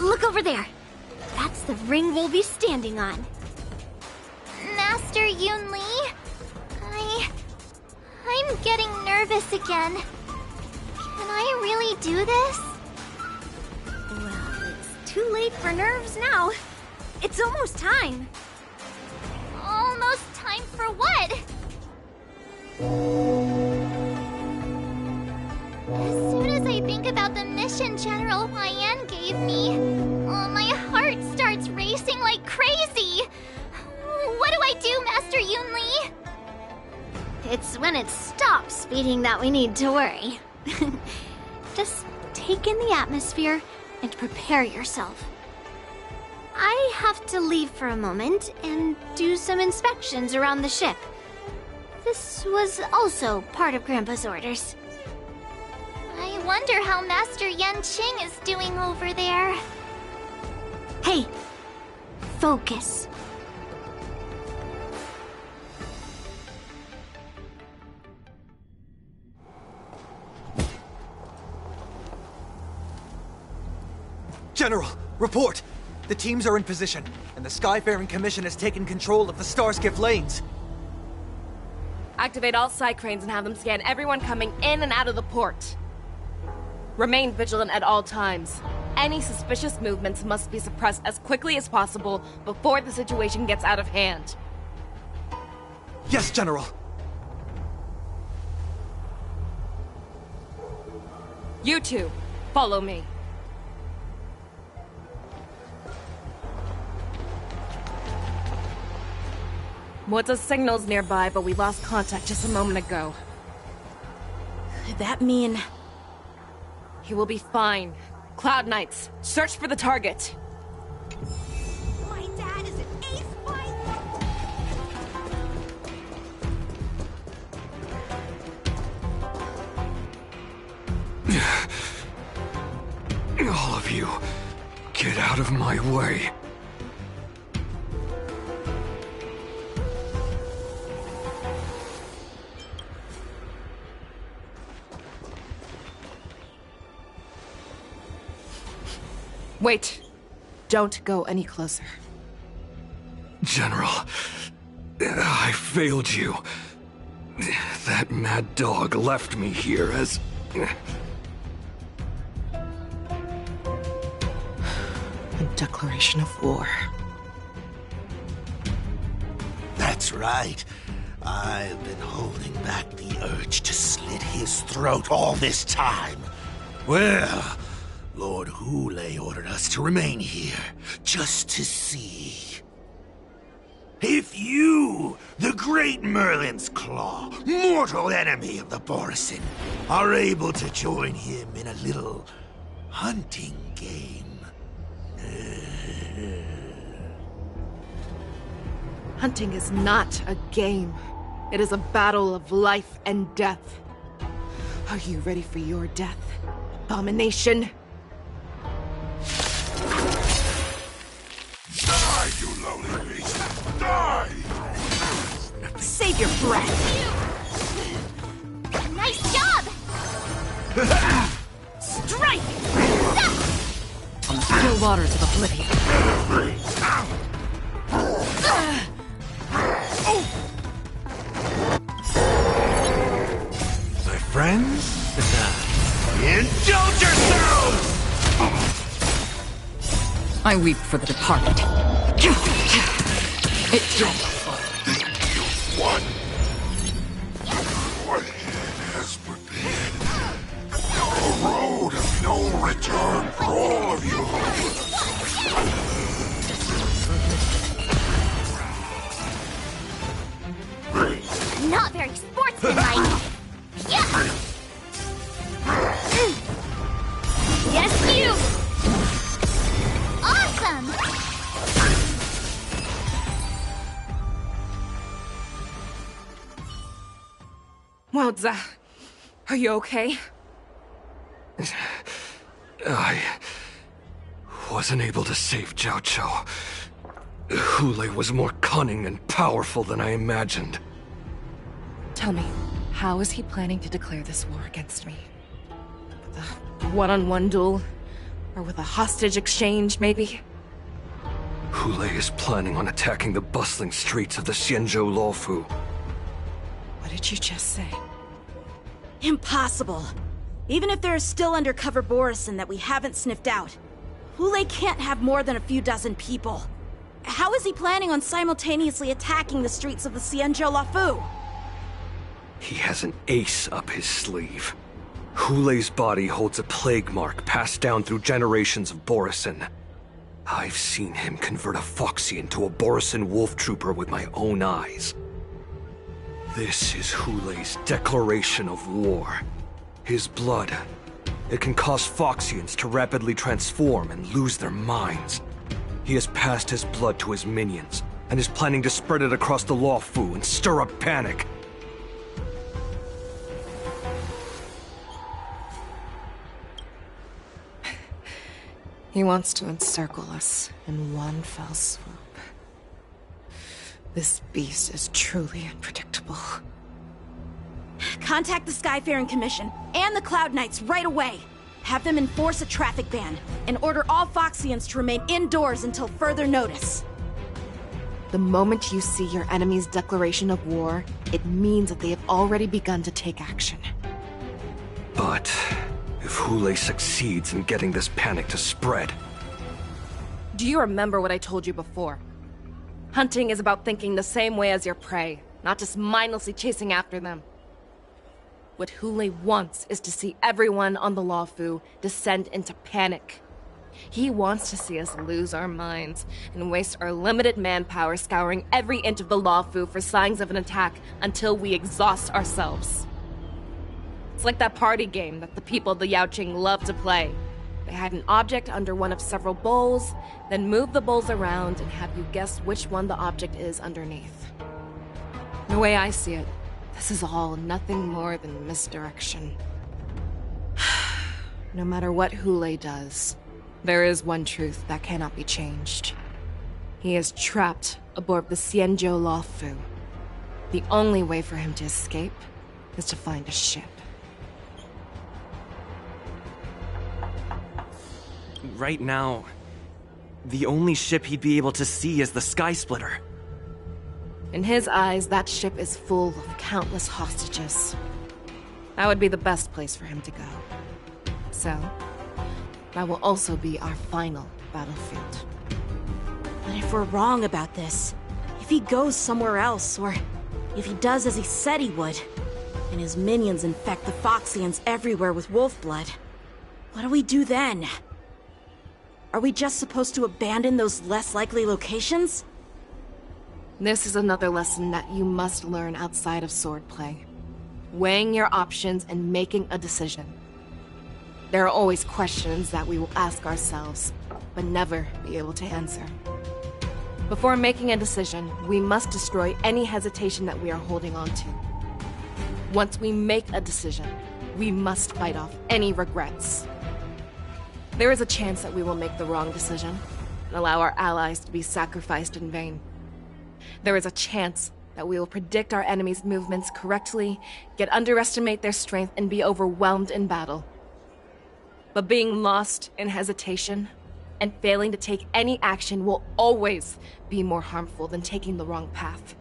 Look over there. That's the ring we'll be standing on. Master Yun Li? I'm getting nervous again. Can I really do this? Well, it's too late for nerves now. It's almost time. Almost time for what? As soon as I think about the mission General Huayan gave me, my heart starts racing like crazy. What do I do, Master Yun Li? It's when it stops beating that we need to worry. Just take in the atmosphere and prepare yourself. I have to leave for a moment and do some inspections around the ship. This was also part of Grandpa's orders. I wonder how Master Yanqing is doing over there. Hey, focus. General, report! The teams are in position, and the Skyfaring Commission has taken control of the Starskiff lanes. Activate all side cranes and have them scan everyone coming in and out of the port. Remain vigilant at all times. Any suspicious movements must be suppressed as quickly as possible before the situation gets out of hand. Yes, General! You two, follow me. Moza's signal's nearby, but we lost contact just a moment ago. Could that mean... He will be fine. Cloud Knights, search for the target. My dad is an ace All of you, get out of my way. Wait. Don't go any closer. General, I failed you. That mad dog left me here as... A declaration of war. That's right. I've been holding back the urge to slit his throat all this time. Well, Lord Hule ordered us to remain here, just to see. If you, the great Merlin's Claw, mortal enemy of the Borisin, are able to join him in a little hunting game. Hunting is not a game. It is a battle of life and death. Are you ready for your death, Abomination? Die, you lowly beast! Die! Save your breath! Nice job! Strike! From still waters of oblivion. friends? Indulge yourselves! I weep for the departed. One. Your head has prepared a road of no return for all of you. Not very sportsmanlike. Yeah. Yes, you. Awesome. Wowza. Are you okay? I wasn't able to save Jiao Chou. Hule was more cunning and powerful than I imagined. Tell me, how is he planning to declare this war against me? With a one-on-one duel? Or with a hostage exchange, maybe? Hule is planning on attacking the bustling streets of the Xianzhou Luofu. What did you just say? Impossible. Even if there is still undercover Borisin that we haven't sniffed out, Hule can't have more than a few dozen people. How is he planning on simultaneously attacking the streets of the Xianzhou Luofu? He has an ace up his sleeve. Hule's body holds a plague mark passed down through generations of Borisin. I've seen him convert a Foxian to a Borisin wolf trooper with my own eyes. This is Hule's declaration of war. His blood. It can cause Foxians to rapidly transform and lose their minds. He has passed his blood to his minions, and is planning to spread it across the Luofu and stir up panic. He wants to encircle us in one fell swoop. This beast is truly unpredictable. Contact the Skyfaring Commission and the Cloud Knights right away. Have them enforce a traffic ban and order all Foxians to remain indoors until further notice. The moment you see your enemy's declaration of war, it means that they have already begun to take action. But if Hule succeeds in getting this panic to spread... Do you remember what I told you before? Hunting is about thinking the same way as your prey, not just mindlessly chasing after them. What Hule wants is to see everyone on the Luofu descend into panic. He wants to see us lose our minds and waste our limited manpower scouring every inch of the Luofu for signs of an attack until we exhaust ourselves. It's like that party game that the people of the Yaoqing love to play. They hide an object under one of several bowls, then move the bowls around and have you guess which one the object is underneath. The way I see it, this is all nothing more than misdirection. No matter what Hule does, there is one truth that cannot be changed. He is trapped aboard the Xianzhou Luofu. The only way for him to escape is to find a ship. Right now, the only ship he'd be able to see is the Sky Splitter. In his eyes, that ship is full of countless hostages. That would be the best place for him to go. So, that will also be our final battlefield. But if we're wrong about this, if he goes somewhere else, or if he does as he said he would, and his minions infect the Foxians everywhere with wolf blood, what do we do then? Are we just supposed to abandon those less likely locations? This is another lesson that you must learn outside of swordplay. Weighing your options and making a decision. There are always questions that we will ask ourselves, but never be able to answer. Before making a decision, we must destroy any hesitation that we are holding on to. Once we make a decision, we must fight off any regrets. There is a chance that we will make the wrong decision and allow our allies to be sacrificed in vain. There is a chance that we will predict our enemies' movements correctly, yet underestimate their strength and be overwhelmed in battle. But being lost in hesitation and failing to take any action will always be more harmful than taking the wrong path.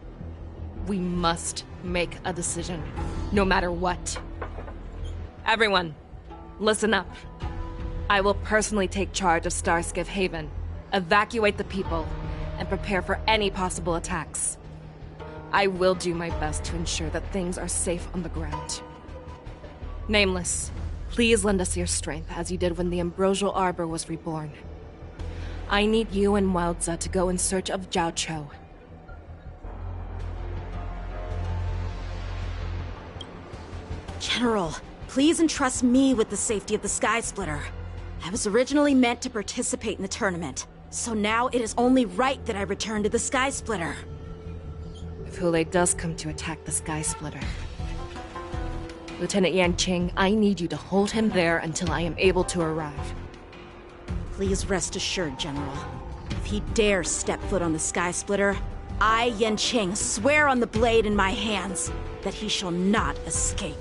We must make a decision, no matter what. Everyone, listen up. I will personally take charge of Starskiff Haven, evacuate the people, and prepare for any possible attacks. I will do my best to ensure that things are safe on the ground. Nameless, please lend us your strength as you did when the Ambrosial Arbor was reborn. I need you and Wildza to go in search of Jiao Cho. General, please entrust me with the safety of the Sky Splitter. I was originally meant to participate in the tournament, so now it is only right that I return to the Sky Splitter. If Hule does come to attack the Sky Splitter, Lieutenant Yanqing, I need you to hold him there until I am able to arrive. Please rest assured, General. If he dares step foot on the Sky Splitter, I, Yanqing, swear on the blade in my hands that he shall not escape.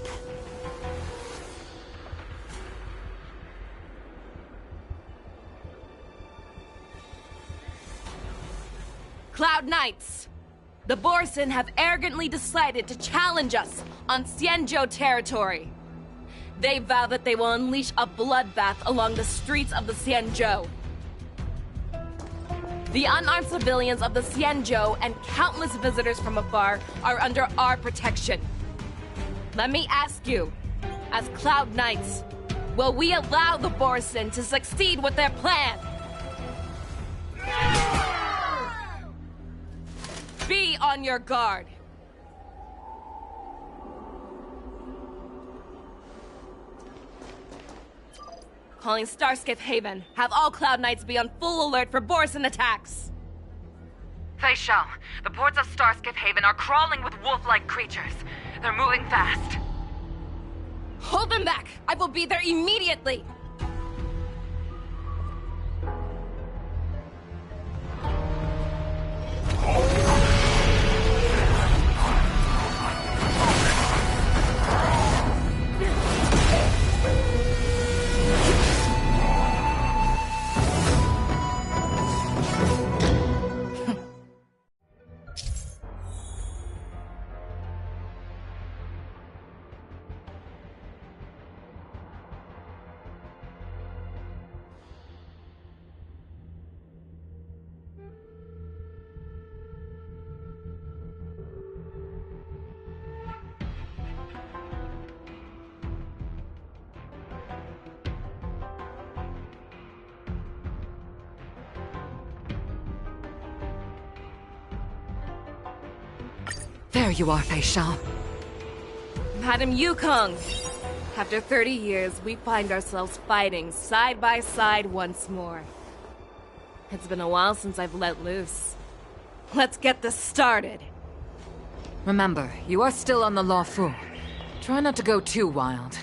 Cloud Knights! The Borson have arrogantly decided to challenge us on Xianzhou territory. They vow that they will unleash a bloodbath along the streets of the Xianzhou. The unarmed civilians of the Xianzhou and countless visitors from afar are under our protection. Let me ask you, as Cloud Knights, will we allow the Borson to succeed with their plan? Be on your guard. Calling Starskiff Haven. Have all Cloud Knights be on full alert for Borson attacks. Fei Shao, the ports of Starskiff Haven are crawling with wolf-like creatures. They're moving fast. Hold them back! I will be there immediately! There you are, Fei Shao. Madam Yukong! After 30 years, we find ourselves fighting side by side once more. It's been a while since I've let loose. Let's get this started. Remember, you are still on the Luofu. Try not to go too wild.